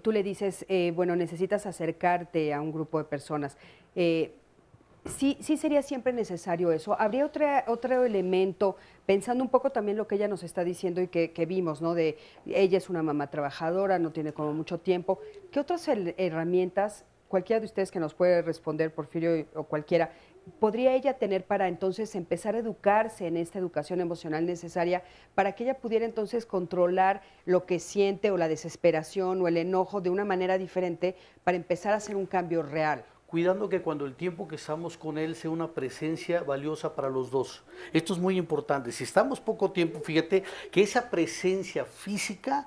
tú le dices, bueno, necesitas acercarte a un grupo de personas. Sí sería siempre necesario eso. ¿Habría otro elemento, pensando un poco también lo que ella nos está diciendo y que vimos, ¿no? De ella es una mamá trabajadora, no tiene como mucho tiempo. ¿Qué otras herramientas, cualquiera de ustedes que nos puede responder, Porfirio o cualquiera, podría ella tener para entonces empezar a educarse en esta educación emocional necesaria para que ella pudiera entonces controlar lo que siente o la desesperación o el enojo de una manera diferente para empezar a hacer un cambio real? Cuidando que cuando el tiempo que estamos con él sea una presencia valiosa para los dos. Esto es muy importante. Si estamos poco tiempo, fíjate que esa presencia física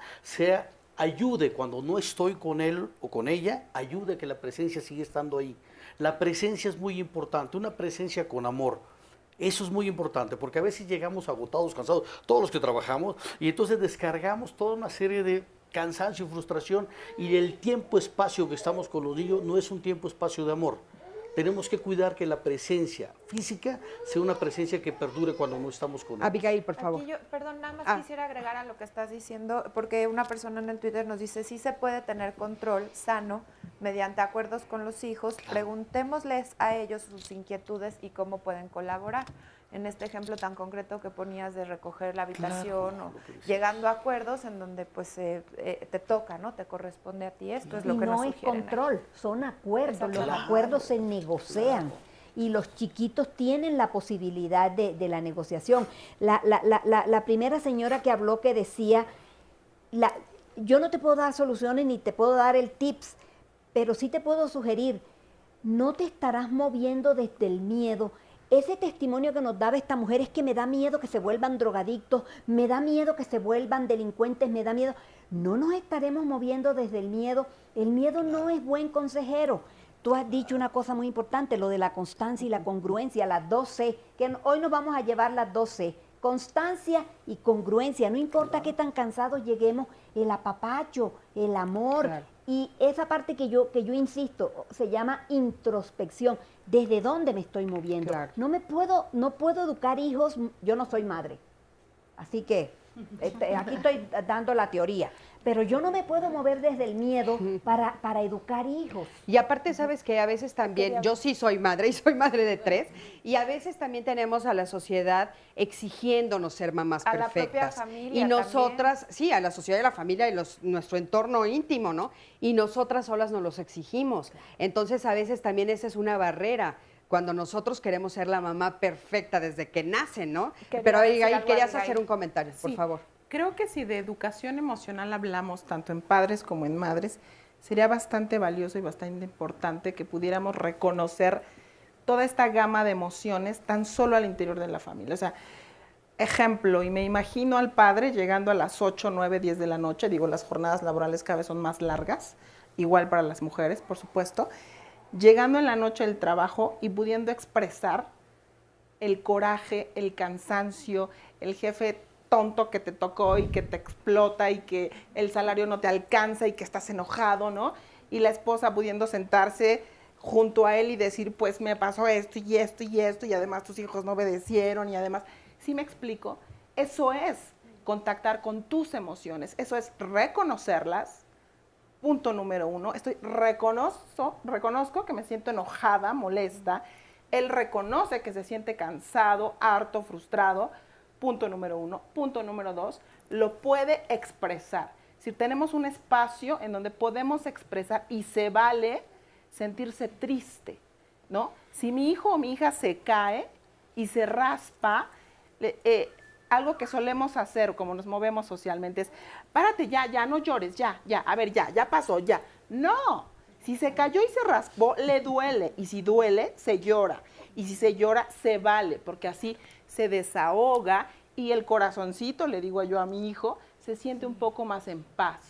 ayude cuando no estoy con él o con ella, ayude a que la presencia siga estando ahí. La presencia es muy importante, una presencia con amor. Eso es muy importante, porque a veces llegamos agotados, cansados, todos los que trabajamos, y entonces descargamos toda una serie de cansancio y frustración, y el tiempo-espacio que estamos con los niños no es un tiempo-espacio de amor. Tenemos que cuidar que la presencia física sea una presencia que perdure cuando no estamos con ellos. Abigail, por favor. Aquí perdón, nada más quisiera agregar a lo que estás diciendo, porque una persona en el Twitter nos dice, sí se puede tener control sano mediante acuerdos con los hijos, preguntémosles a ellos sus inquietudes y cómo pueden colaborar. En este ejemplo tan concreto que ponías de recoger la habitación o llegando a acuerdos en donde pues te toca, ¿no? Te corresponde a ti esto, es lo que nos sugieren. No es control, son acuerdos, los acuerdos se negocian. Y los chiquitos tienen la posibilidad de la negociación. La primera señora que habló que decía, yo no te puedo dar soluciones ni te puedo dar el tips, pero sí te puedo sugerir, no te estarás moviendo desde el miedo. Ese testimonio que nos daba esta mujer es que me da miedo que se vuelvan drogadictos, me da miedo que se vuelvan delincuentes, me da miedo. No nos estaremos moviendo desde el miedo no es buen consejero. Tú has dicho una cosa muy importante, lo de la constancia y la congruencia, las 2C, que hoy nos vamos a llevar las 2C, constancia y congruencia, no importa qué tan cansados lleguemos, el apapacho, el amor. Claro. Y esa parte que yo insisto, se llama introspección. ¿Desde dónde me estoy moviendo? Claro. No puedo educar hijos, yo no soy madre. Así que aquí estoy dando la teoría. Pero yo no me puedo mover desde el miedo para educar hijos. Y aparte, sabes que a veces también, yo sí soy madre y soy madre de 3, y a veces también tenemos a la sociedad exigiéndonos ser mamás A la perfectas. propia familia y nosotras, sí, a la sociedad y a la familia y nuestro entorno íntimo, ¿no? Y nosotras solas nos los exigimos. Entonces, a veces también esa es una barrera. Cuando nosotros queremos ser la mamá perfecta desde que nacen, ¿no? Pero Abigail, querías hacer un comentario, por Sí. favor. Creo que si de educación emocional hablamos, tanto en padres como en madres, sería bastante valioso y bastante importante que pudiéramos reconocer toda esta gama de emociones tan solo al interior de la familia. O sea, ejemplo, y me imagino al padre llegando a las 8, 9, 10 de la noche, digo, las jornadas laborales cada vez son más largas, igual para las mujeres, por supuesto, llegando en la noche del trabajo y pudiendo expresar el coraje, el cansancio, el jefe tonto que te tocó y que te explota y que el salario no te alcanza y que estás enojado, ¿no? Y la esposa pudiendo sentarse junto a él y decir, pues me pasó esto y esto y esto y además tus hijos no obedecieron y además, ¿sí me explico? Eso es contactar con tus emociones, eso es reconocerlas. Punto número 1, reconozco que me siento enojada, molesta. Él reconoce que se siente cansado, harto, frustrado. Punto número 1. Punto número 2, lo puede expresar. Si tenemos un espacio en donde podemos expresar y se vale sentirse triste, ¿no? Si mi hijo o mi hija se cae y se raspa, algo que solemos hacer, como nos movemos socialmente, es, párate ya, no llores, ya, a ver, ya pasó, ya. No, si se cayó y se raspó, le duele, y si duele, se llora, y si se llora, se vale, porque así se desahoga y el corazoncito, le digo yo a mi hijo, se siente un poco más en paz.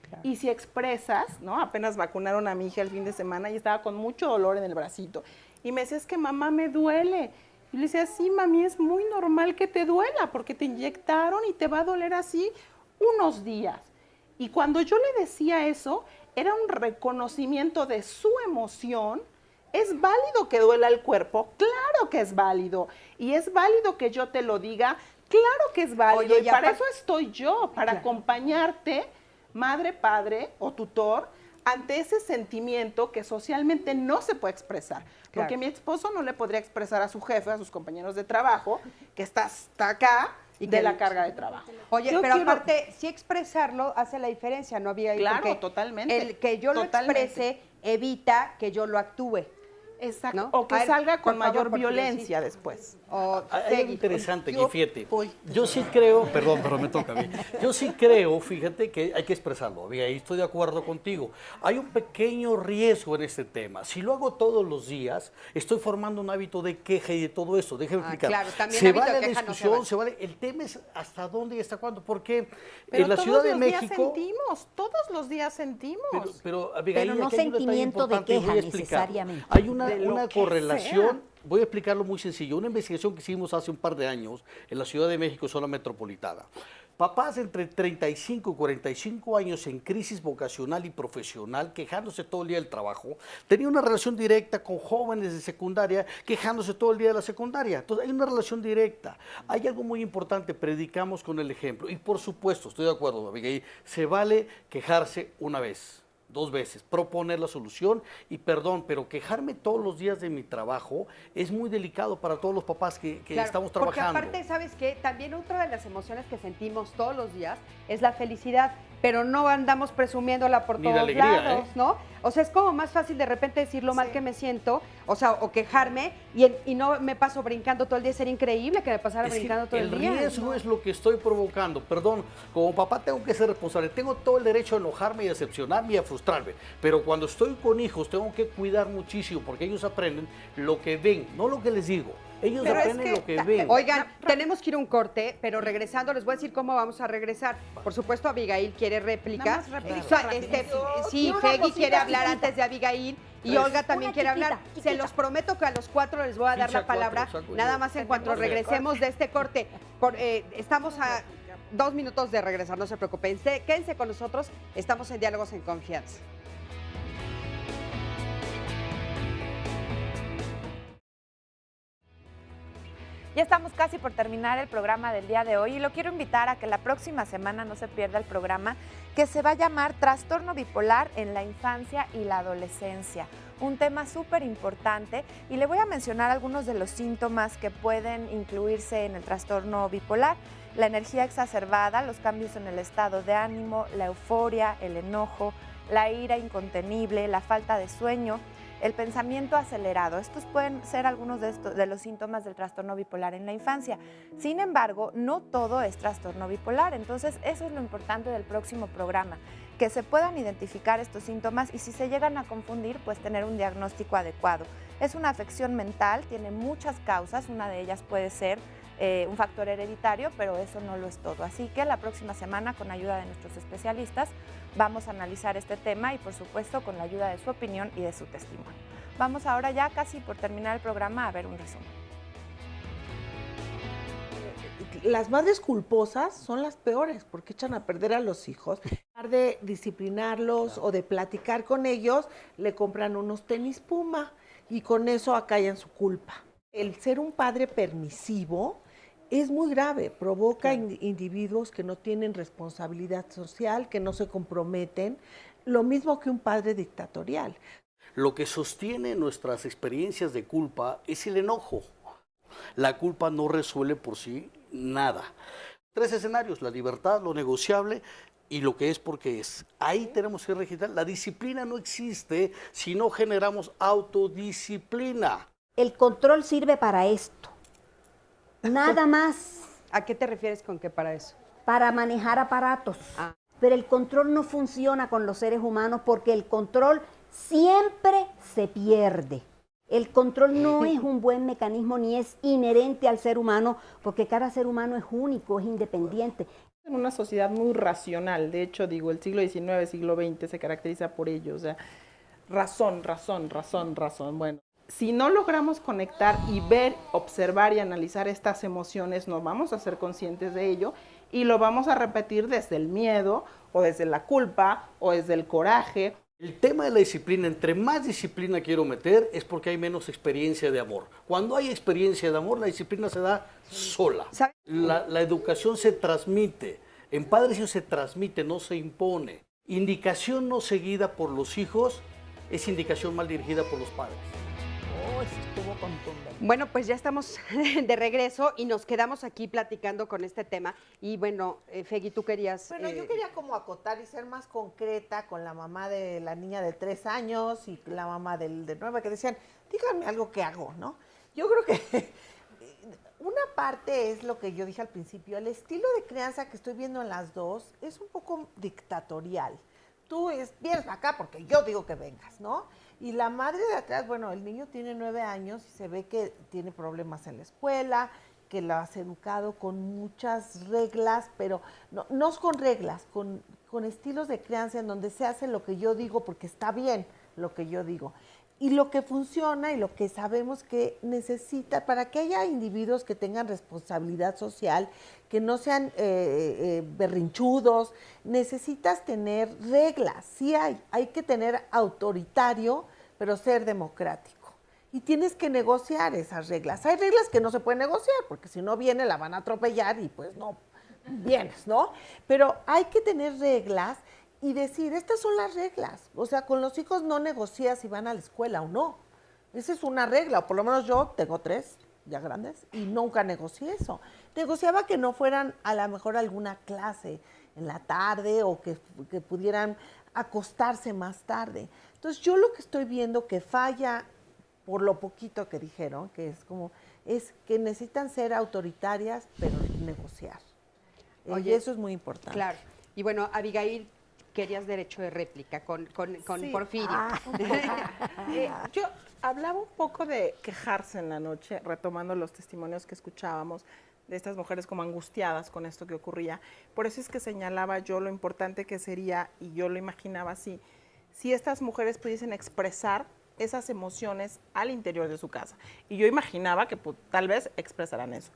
Claro. Y si expresas, ¿no? Apenas vacunaron a mi hija el fin de semana y estaba con mucho dolor en el bracito, y me decía, es que mamá me duele. Y le decía, sí, mami, es muy normal que te duela porque te inyectaron y te va a doler así unos días. Y cuando yo le decía eso, era un reconocimiento de su emoción. ¿Es válido que duela el cuerpo? Claro que es válido. Y es válido que yo te lo diga, claro que es válido. Oye, y para eso estoy yo, para acompañarte, madre, padre o tutor, ante ese sentimiento que socialmente no se puede expresar. Porque Claro. mi esposo no le podría expresar a su jefe, a sus compañeros de trabajo, que está acá y de la carga de trabajo. Oye, Yo pero quiero- aparte, sí expresarlo hace la diferencia, ¿no, Abigail? Claro, Porque totalmente. el que yo lo Totalmente. exprese evita que yo lo actúe. Exacto. ¿no? O que A ver, salga con por favor, mayor porque violencia sí. después. Hay algo interesante aquí, fíjate. Yo sí creo, perdón, pero me toca a mí. Yo sí creo, fíjate, que hay que expresarlo. Ahí estoy de acuerdo contigo. Hay un pequeño riesgo en este tema. Si lo hago todos los días, estoy formando un hábito de queja y de todo eso. Déjeme explicar. claro, también se hábito de vale la queja no se discusión, vale. se vale. El tema es hasta dónde y hasta cuándo. Porque Pero en la todos Ciudad de los días México... sentimos, todos los días sentimos. Pero Abigail, Pero no aquí hay un detalle sentimiento de importante y voy a queja explicar. necesariamente. Hay una De lo que correlación, voy a explicarlo muy sencillo. Una investigación que hicimos hace un par de años en la Ciudad de México, zona metropolitana. Papás entre 35 y 45 años en crisis vocacional y profesional, quejándose todo el día del trabajo, tenía una relación directa con jóvenes de secundaria, quejándose todo el día de la secundaria. Entonces hay una relación directa. Hay algo muy importante, predicamos con el ejemplo. Y por supuesto, estoy de acuerdo, Abigail, se vale quejarse una vez, 2 veces, proponer la solución y perdón, pero quejarme todos los días de mi trabajo es muy delicado para todos los papás que Claro, estamos trabajando. Porque aparte, ¿sabes qué? También otra de las emociones que sentimos todos los días es la felicidad, pero no andamos presumiéndola por Ni la todos alegría, lados, ¿eh? ¿no? O sea, es como más fácil de repente decir lo mal que me siento, o sea, o quejarme, y no me paso brincando todo el día. Sería increíble que me pasara Es que brincando todo el día. El riesgo es lo que estoy provocando. Perdón, como papá tengo que ser responsable. Tengo todo el derecho a enojarme y a decepcionarme y a frustrarme. Pero cuando estoy con hijos tengo que cuidar muchísimo porque ellos aprenden lo que ven, no lo que les digo. Ellos Pero es aprenden lo que ven. Oigan, tenemos que ir a un corte, pero regresando les voy a decir cómo vamos a regresar. Por supuesto, Abigail quiere réplica. Nada más rapidito, O sea, rapidito. sí, Y una Fegui cosita quiere hablar chiquita. antes de Abigail y Tres. Olga también Una quiere hablar. chiquita. Se los prometo que a los 4 les voy a dar Ficha la palabra, cuatro, saco nada yo. más en cuanto Tenemos regresemos de este corte. Estamos a 2 minutos de regresar, no se preocupen. Quédense con nosotros, estamos en Diálogos en Confianza. Ya estamos casi por terminar el programa del día de hoy y lo quiero invitar a que la próxima semana no se pierda el programa que se va a llamar Trastorno Bipolar en la Infancia y la Adolescencia. Un tema súper importante y le voy a mencionar algunos de los síntomas que pueden incluirse en el trastorno bipolar. La energía exacerbada, los cambios en el estado de ánimo, la euforia, el enojo, la ira incontenible, la falta de sueño, el pensamiento acelerado. Estos pueden ser algunos de los síntomas del trastorno bipolar en la infancia. Sin embargo, no todo es trastorno bipolar, entonces eso es lo importante del próximo programa, que se puedan identificar estos síntomas y si se llegan a confundir, pues tener un diagnóstico adecuado. Es una afección mental, tiene muchas causas, una de ellas puede ser un factor hereditario, pero eso no lo es todo. Así que la próxima semana, con ayuda de nuestros especialistas, vamos a analizar este tema y, por supuesto, con la ayuda de su opinión y de su testimonio. Vamos ahora ya casi por terminar el programa a ver un resumen. Las madres culposas son las peores porque echan a perder a los hijos. En lugar de disciplinarlos o de platicar con ellos, le compran unos tenis Puma y con eso acallan su culpa. El ser un padre permisivo es muy grave, provoca individuos que no tienen responsabilidad social, que no se comprometen, lo mismo que un padre dictatorial. Lo que sostiene nuestras experiencias de culpa es el enojo. La culpa no resuelve por sí nada. 3 escenarios: la libertad, lo negociable y lo que es porque es. Ahí tenemos que registrar. La disciplina no existe si no generamos autodisciplina. El control sirve para esto. Nada más. ¿A qué te refieres con que para eso? Para manejar aparatos. Pero el control no funciona con los seres humanos porque el control siempre se pierde. El control no es un buen mecanismo ni es inherente al ser humano porque cada ser humano es único, es independiente. En una sociedad muy racional, de hecho, digo, el siglo XIX, siglo XX se caracteriza por ello, o sea, razón. Bueno, si no logramos conectar y ver, observar y analizar estas emociones, no vamos a ser conscientes de ello y lo vamos a repetir desde el miedo o desde la culpa o desde el coraje. El tema de la disciplina, entre más disciplina quiero meter, es porque hay menos experiencia de amor. Cuando hay experiencia de amor, la disciplina se da sola. La educación se transmite. En padres y hijos se transmite, no se impone. Indicación no seguida por los hijos es indicación mal dirigida por los padres. Estuvo contundente. Bueno, pues ya estamos de regreso y nos quedamos aquí platicando con este tema. Y bueno, Fegui, tú querías... Bueno, yo quería como acotar y ser más concreta con la mamá de la niña de 3 años y la mamá del de 9 que decían, díganme algo que hago, ¿no? Yo creo que una parte es lo que yo dije al principio, el estilo de crianza que estoy viendo en las dos es un poco dictatorial. Tú vienes acá porque yo digo que vengas, ¿no? Y la madre de atrás, bueno, el niño tiene 9 años y se ve que tiene problemas en la escuela, que lo has educado con muchas reglas, pero no con reglas, con estilos de crianza en donde se hace lo que yo digo porque está bien lo que yo digo. Y lo que funciona y lo que sabemos que necesita, para que haya individuos que tengan responsabilidad social, que no sean berrinchudos, necesitas tener reglas. Sí hay que tener autoritario, pero ser democrático. Y tienes que negociar esas reglas. Hay reglas que no se pueden negociar, porque si no viene la van a atropellar y pues no vienes, ¿no? Pero hay que tener reglas y decir, estas son las reglas. O sea, con los hijos no negocias si van a la escuela o no. Esa es una regla, o por lo menos yo tengo 3 ya grandes y nunca negocié eso. Negociaba que no fueran a lo mejor alguna clase en la tarde o que pudieran acostarse más tarde. Entonces yo lo que estoy viendo que falla por lo poquito que dijeron, que es que necesitan ser autoritarias pero negociar. Oye, y eso es muy importante. Claro. Y bueno, Abigail, querías derecho de réplica con Sí. Porfirio. Yo hablaba un poco de quejarse en la noche, retomando los testimonios que escuchábamos de estas mujeres como angustiadas con esto que ocurría. Por eso es que señalaba yo lo importante que sería, y yo lo imaginaba así, si estas mujeres pudiesen expresar esas emociones al interior de su casa. Y yo imaginaba que tal vez expresaran eso.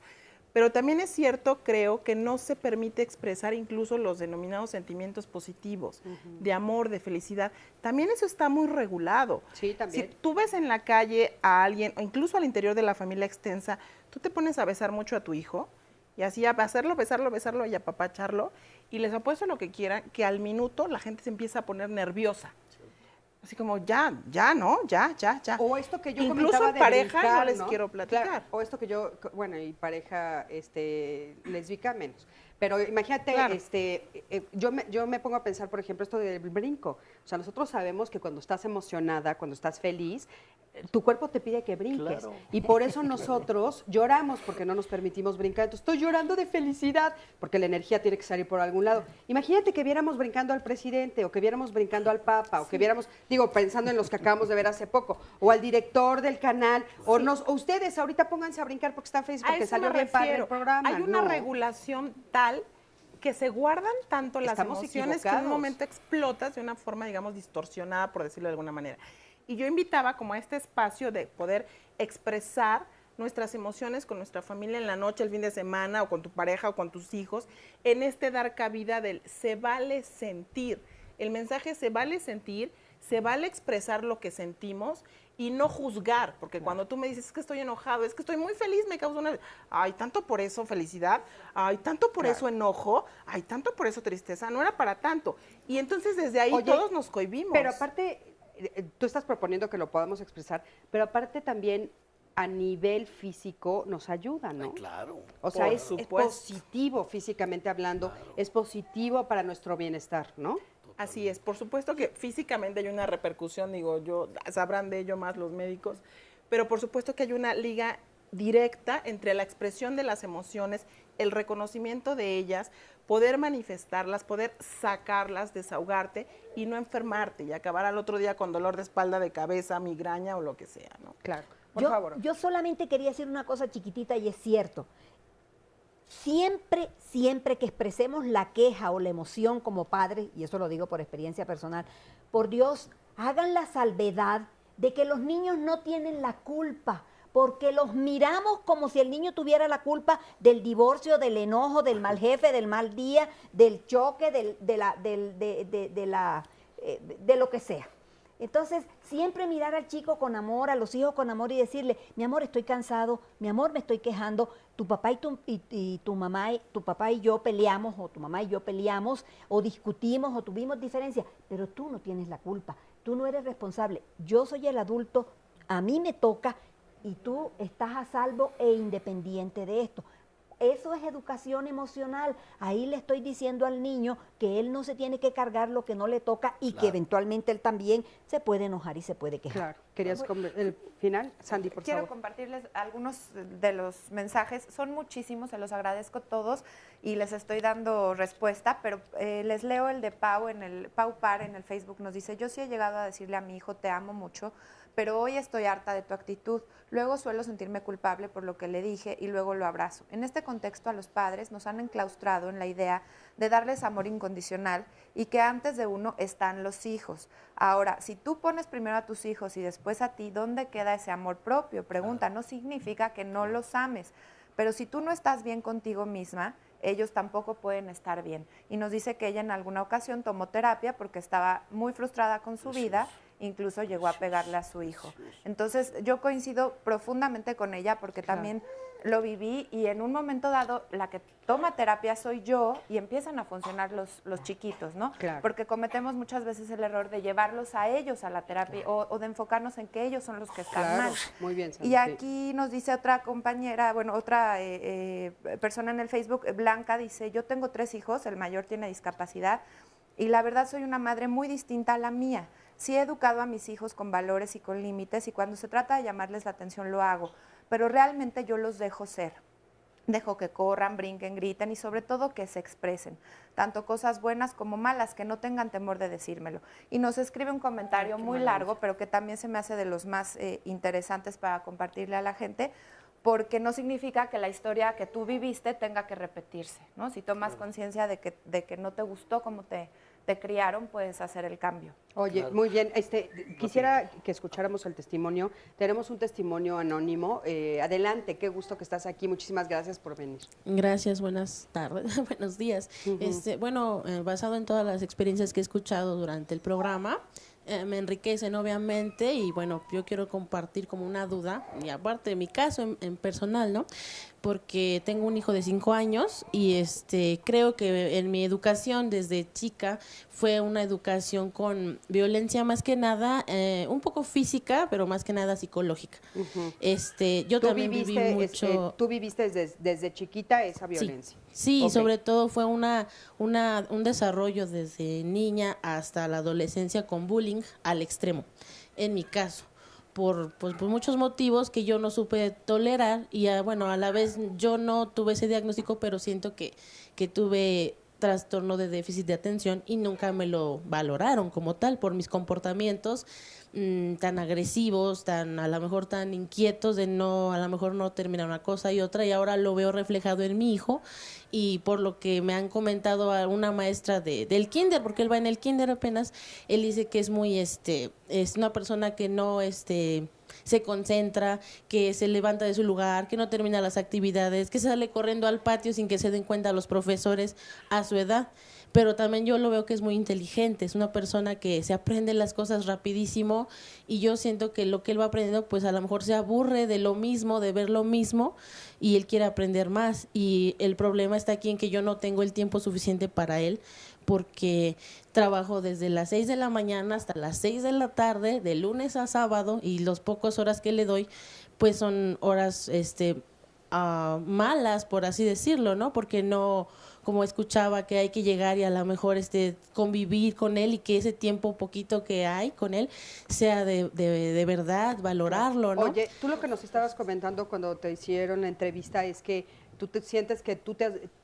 Pero también es cierto, creo, que no se permite expresar incluso los denominados sentimientos positivos, de amor, de felicidad. También eso está muy regulado. Sí, también. Si tú ves en la calle a alguien, o incluso al interior de la familia extensa, tú te pones a besar mucho a tu hijo, y así a besarlo y apapacharlo, y les apuesto lo que quieran, que al minuto la gente se empieza a poner nerviosa. Así como, ya, ¿no? Ya. O esto que yo incluso comentaba en de pareja brincar, no les ¿no? quiero platicar. Claro, o esto que yo, bueno, y pareja lésbica menos. Pero imagínate, Claro. yo me pongo a pensar, por ejemplo, esto del brinco. O sea, nosotros sabemos que cuando estás emocionada, cuando estás feliz, tu cuerpo te pide que brinques. Claro. Y por eso nosotros lloramos, porque no nos permitimos brincar. Entonces, estoy llorando de felicidad, porque la energía tiene que salir por algún lado. Imagínate que viéramos brincando al presidente, o que viéramos brincando al Papa, o que viéramos, digo, pensando en los que acabamos de ver hace poco, o al director del canal, o ustedes ahorita pónganse a brincar porque están felices, A porque eso salió me bien padre el refiero. programa. Hay una No. regulación tal que se guardan tanto las Estamos emociones que en un equivocados. momento explotas de una forma, digamos, distorsionada, por decirlo de alguna manera. Y yo invitaba como a este espacio de poder expresar nuestras emociones con nuestra familia en la noche, el fin de semana, o con tu pareja, o con tus hijos, en este dar cabida del se vale sentir. El mensaje se vale sentir, se vale expresar lo que sentimos y no juzgar, porque cuando tú me dices, es que estoy enojado, es que estoy muy feliz, me causa una... Ay, tanto por eso felicidad, ay, tanto por eso enojo, ay, tanto por eso tristeza, no era para tanto. Y entonces desde ahí Oye, todos nos cohibimos. Pero aparte, tú estás proponiendo que lo podamos expresar, pero aparte también a nivel físico nos ayuda, ¿no? Ay, claro. O sea, Por es supuesto. positivo físicamente hablando, es positivo para nuestro bienestar, ¿no? Así es, por supuesto que físicamente hay una repercusión, digo, sabrán de ello más los médicos, pero por supuesto que hay una liga directa entre la expresión de las emociones, el reconocimiento de ellas, poder manifestarlas, poder sacarlas, desahogarte y no enfermarte y acabar al otro día con dolor de espalda, de cabeza, migraña o lo que sea, ¿no? Claro. Por favor. Yo solamente quería decir una cosa chiquitita y es cierto. Siempre que expresemos la queja o la emoción como padres, y eso lo digo por experiencia personal, por Dios, hagan la salvedad de que los niños no tienen la culpa, porque los miramos como si el niño tuviera la culpa del divorcio, del enojo, del mal jefe, del mal día, del choque, de lo que sea. Entonces, siempre mirar al chico con amor, a los hijos con amor y decirle, mi amor, estoy cansado, mi amor, me estoy quejando, tu papá tu papá y yo peleamos, o tu mamá y yo peleamos, o discutimos, o tuvimos diferencias, pero tú no tienes la culpa, tú no eres responsable, yo soy el adulto, a mí me toca y tú estás a salvo e independiente de esto. Eso es educación emocional. Ahí le estoy diciendo al niño que él no se tiene que cargar lo que no le toca y que eventualmente él también se puede enojar y se puede quejar. Claro. ¿Querías el final? Sandy, por Quiero favor. compartirles algunos de los mensajes. Son muchísimos, se los agradezco todos y les estoy dando respuesta, pero les leo el de Pau, Pau Par en el Facebook. Nos dice, yo sí he llegado a decirle a mi hijo, te amo mucho, pero hoy estoy harta de tu actitud. Luego suelo sentirme culpable por lo que le dije y luego lo abrazo. En este contexto a los padres nos han enclaustrado en la idea de darles amor incondicional y que antes de uno están los hijos. Ahora, si tú pones primero a tus hijos y después a ti, ¿dónde queda ese amor propio? Pregunta, no significa que no los ames, pero si tú no estás bien contigo misma, ellos tampoco pueden estar bien. Y nos dice que ella en alguna ocasión tomó terapia porque estaba muy frustrada con su vida, incluso llegó a pegarle a su hijo. Entonces, yo coincido profundamente con ella porque también lo viví y en un momento dado la que toma terapia soy yo y empiezan a funcionar los chiquitos, ¿no? Claro. Porque cometemos muchas veces el error de llevarlos a ellos a la terapia o de enfocarnos en que ellos son los que están Claro, mal. muy bien, Sandy, Y aquí nos dice otra compañera, bueno, otra persona en el Facebook, Blanca, dice, yo tengo 3 hijos, el mayor tiene discapacidad y la verdad soy una madre muy distinta a la mía. Sí he educado a mis hijos con valores y con límites y cuando se trata de llamarles la atención lo hago, pero realmente yo los dejo ser. Dejo que corran, brinquen, griten y sobre todo que se expresen, tanto cosas buenas como malas, que no tengan temor de decírmelo. Y nos escribe un comentario muy largo, pero que también se me hace de los más interesantes para compartirle a la gente, porque no significa que la historia que tú viviste tenga que repetirse, ¿no? Si tomas conciencia de que no te gustó cómo te te criaron, puedes hacer el cambio. Oye, Claro. muy bien. Quisiera que escucháramos el testimonio. Tenemos un testimonio anónimo. Adelante, qué gusto que estás aquí. Muchísimas gracias por venir. Gracias, buenas tardes, buenos días. Bueno, basado en todas las experiencias que he escuchado durante el programa, me enriquecen obviamente y bueno, yo quiero compartir como una duda, y aparte de mi caso en personal, ¿no? Porque tengo un hijo de 5 años y creo que en mi educación desde chica fue una educación con violencia más que nada, un poco física, pero más que nada psicológica. Yo ¿Tú también viví mucho... ¿Tú viviste desde chiquita esa violencia? Sí, Ok. sobre todo fue un desarrollo desde niña hasta la adolescencia con bullying al extremo, en mi caso. Por muchos motivos que yo no supe tolerar y bueno, a la vez yo no tuve ese diagnóstico, pero siento que tuve trastorno de déficit de atención y nunca me lo valoraron como tal por mis comportamientos tan agresivos, a lo mejor tan inquietos de a lo mejor no terminar una cosa y otra, y ahora lo veo reflejado en mi hijo y por lo que me han comentado a una maestra del kinder, porque él va en el kinder apenas, él dice que es muy es una persona que no se concentra, que se levanta de su lugar, que no termina las actividades, que sale corriendo al patio sin que se den cuenta los profesores a su edad. Pero también yo lo veo que es muy inteligente, es una persona que se aprende las cosas rapidísimo y yo siento que lo que él va aprendiendo pues a lo mejor se aburre de lo mismo, de ver lo mismo y él quiere aprender más y el problema está aquí en que yo no tengo el tiempo suficiente para él porque trabajo desde las 6 de la mañana hasta las 6 de la tarde, de lunes a sábado y las pocas horas que le doy pues son horas malas, por así decirlo, ¿no? Porque no, como escuchaba que hay que llegar y a lo mejor convivir con él y que ese tiempo poquito que hay con él sea de verdad, valorarlo, ¿no? Oye, tú lo que nos estabas comentando cuando te hicieron la entrevista es que tú te sientes que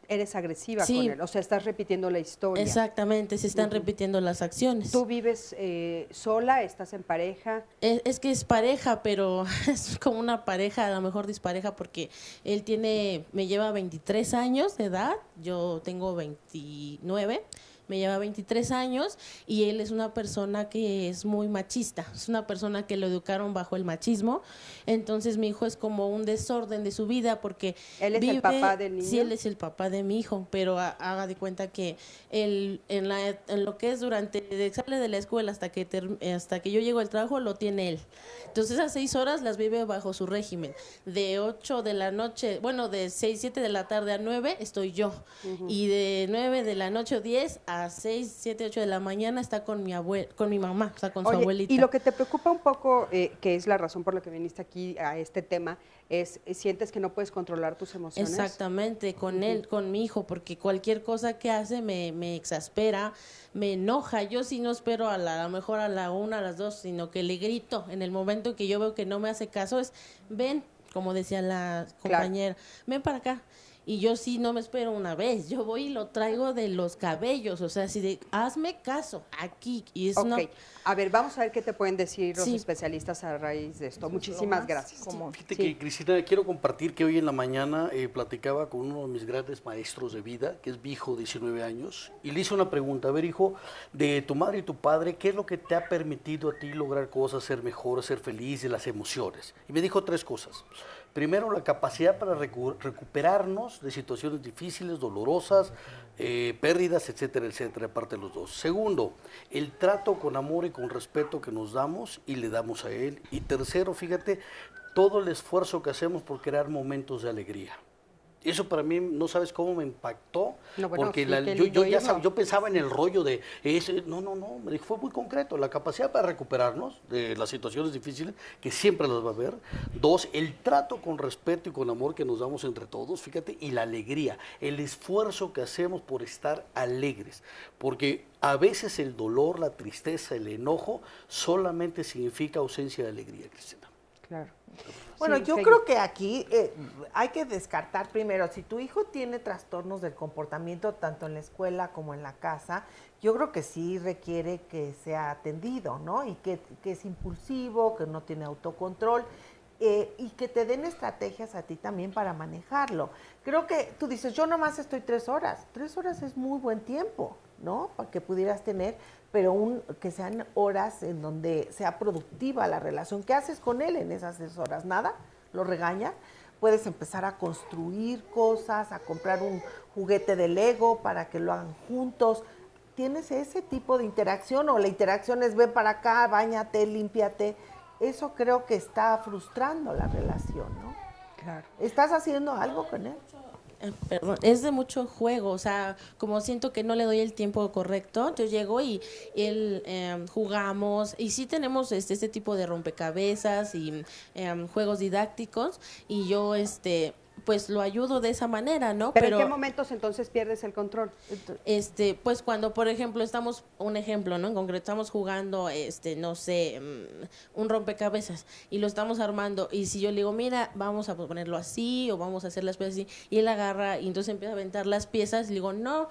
eres agresiva Sí. con él, o sea, estás repitiendo la historia. Exactamente, se están repitiendo las acciones. ¿Tú vives sola? ¿Estás en pareja? Es que es pareja, pero es como una pareja, a lo mejor dispareja, porque él me lleva 23 años de edad, yo tengo 29, me lleva 23 años y él es una persona que es muy machista, es una persona que lo educaron bajo el machismo, entonces mi hijo es como un desorden de su vida porque ¿Él es el papá del niño? Sí, él es el papá de mi hijo, pero haga de cuenta que él en lo que es sale de la escuela hasta que yo llego al trabajo lo tiene él. Entonces esas 6 horas las vive bajo su régimen. De 8 de la noche, bueno, de 6, 7 de la tarde a 9 estoy yo. Y de 9 de la noche o 10 a 6, 7, 8 de la mañana está con mi mamá, o sea, con su abuelita. Y lo que te preocupa un poco, que es la razón por la que viniste aquí a este tema, sientes que no puedes controlar tus emociones. Exactamente, con él, con mi hijo, porque cualquier cosa que hace me exaspera, me enoja. Yo sí no espero a lo mejor a la 1, a las 2, sino que le grito. En el momento que yo veo que no me hace caso es, ven, como decía la compañera, ven para acá. Y yo sí no me espero una vez, yo voy y lo traigo de los cabellos, o sea, así de, hazme caso, aquí. Y es A ver, vamos a ver qué te pueden decir los Sí. especialistas a raíz de esto. Muchísimas gracias. Fíjate que, Cristina, quiero compartir que hoy en la mañana platicaba con uno de mis grandes maestros de vida, que es mi hijo, 19 años, y le hice una pregunta. A ver, hijo, de tu madre y tu padre, ¿qué es lo que te ha permitido a ti lograr cosas, ser mejor, ser feliz, de las emociones? Y me dijo 3 cosas. Primero, la capacidad para recuperarnos de situaciones difíciles, dolorosas, pérdidas, etcétera, etcétera, aparte de los 2. Segundo, el trato con amor y con respeto que nos damos y le damos a él. Y tercero, fíjate, todo el esfuerzo que hacemos por crear momentos de alegría. Eso para mí, no sabes cómo me impactó, porque yo pensaba en el rollo de, no, me dijo, fue muy concreto, la capacidad para recuperarnos de las situaciones difíciles, que siempre las va a haber. 2, el trato con respeto y con amor que nos damos entre todos, fíjate, y la alegría, el esfuerzo que hacemos por estar alegres, porque a veces el dolor, la tristeza, el enojo, solamente significa ausencia de alegría, Cristina. Claro. Bueno, yo creo que aquí hay que descartar primero, si tu hijo tiene trastornos del comportamiento tanto en la escuela como en la casa, yo creo que sí requiere que sea atendido, ¿no? Y que es impulsivo, que no tiene autocontrol y que te den estrategias a ti también para manejarlo. Creo que tú dices, yo nomás estoy 3 horas. 3 horas es muy buen tiempo, ¿no? Para que pudieras tener, pero que sean horas en donde sea productiva la relación. ¿Qué haces con él en esas 6 horas? ¿Nada? ¿Lo regañas? Puedes empezar a construir cosas, a comprar un juguete de Lego para que lo hagan juntos. ¿Tienes ese tipo de interacción o la interacción es ven para acá, báñate, límpiate? Eso creo que está frustrando la relación, ¿no? Claro. ¿Estás haciendo algo con él? Perdón, es de mucho juego, o sea, como siento que no le doy el tiempo correcto, yo llego y él jugamos, y sí tenemos este tipo de rompecabezas y juegos didácticos, y yo pues lo ayudo de esa manera, ¿no? ¿Pero en qué momentos entonces pierdes el control? Pues cuando, por ejemplo, un ejemplo, ¿no? En concreto, estamos jugando, no sé, un rompecabezas y lo estamos armando, y si yo le digo, mira, vamos a ponerlo así o vamos a hacer las piezas así, y él agarra y entonces empieza a aventar las piezas, y le digo, no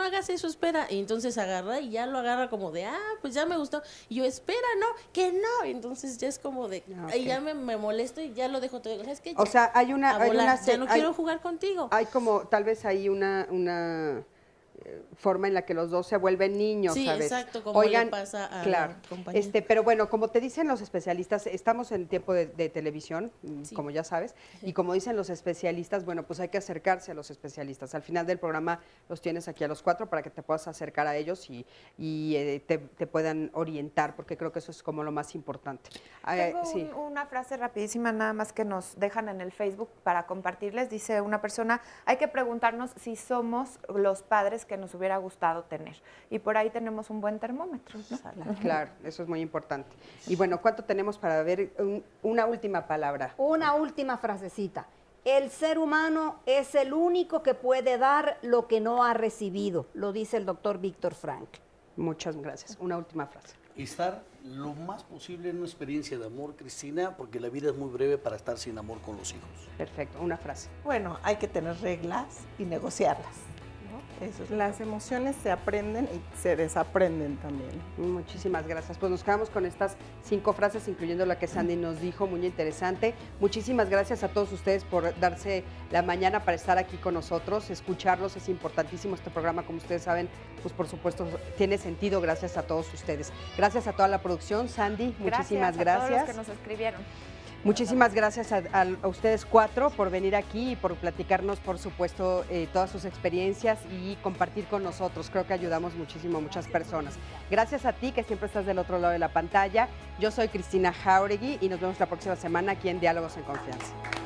hagas eso, espera, y entonces agarra y ya lo agarra como de, pues ya me gustó, y yo, espera, no, que no, y entonces ya es como de, y ya me molesto y ya lo dejo todo, ¿sabes qué? O sea, hay una ya no quiero jugar contigo. Hay como, tal vez hay una forma en la que los dos se vuelven niños, sí, ¿sabes? Exacto, como le pasa a claro, la compañera. Pero bueno, como te dicen los especialistas, estamos en tiempo de televisión, sí. como ya sabes, y como dicen los especialistas, bueno, pues hay que acercarse a los especialistas. Al final del programa los tienes aquí a los 4 para que te puedas acercar a ellos y te puedan orientar, porque creo que eso es como lo más importante. Tengo una frase rapidísima nada más que nos dejan en el Facebook para compartirles. Dice una persona, hay que preguntarnos si somos los padres que nos hubiera gustado tener. Y por ahí tenemos un buen termómetro, ¿no? Claro, eso es muy importante. Y bueno, ¿cuánto tenemos para ver una última palabra? Una última frasecita. El ser humano es el único que puede dar lo que no ha recibido, lo dice el doctor Víctor Frankl. Muchas gracias. Una última frase. Estar lo más posible en una experiencia de amor, Cristina, porque la vida es muy breve para estar sin amor con los hijos. Perfecto, una frase. Bueno, hay que tener reglas y negociarlas. Las emociones se aprenden y se desaprenden también. Muchísimas gracias. Pues nos quedamos con estas 5 frases, incluyendo la que Sandy nos dijo, muy interesante. Muchísimas gracias a todos ustedes por darse la mañana para estar aquí con nosotros. Escucharlos es importantísimo. Este programa, como ustedes saben, pues por supuesto tiene sentido gracias a todos ustedes. Gracias a toda la producción. Sandy, muchísimas gracias. A todos los que nos escribieron. Muchísimas gracias a ustedes 4 por venir aquí y por platicarnos, por supuesto, todas sus experiencias y compartir con nosotros. Creo que ayudamos muchísimo a muchas personas. Gracias a ti, que siempre estás del otro lado de la pantalla. Yo soy Cristina Jauregui y nos vemos la próxima semana aquí en Diálogos en Confianza.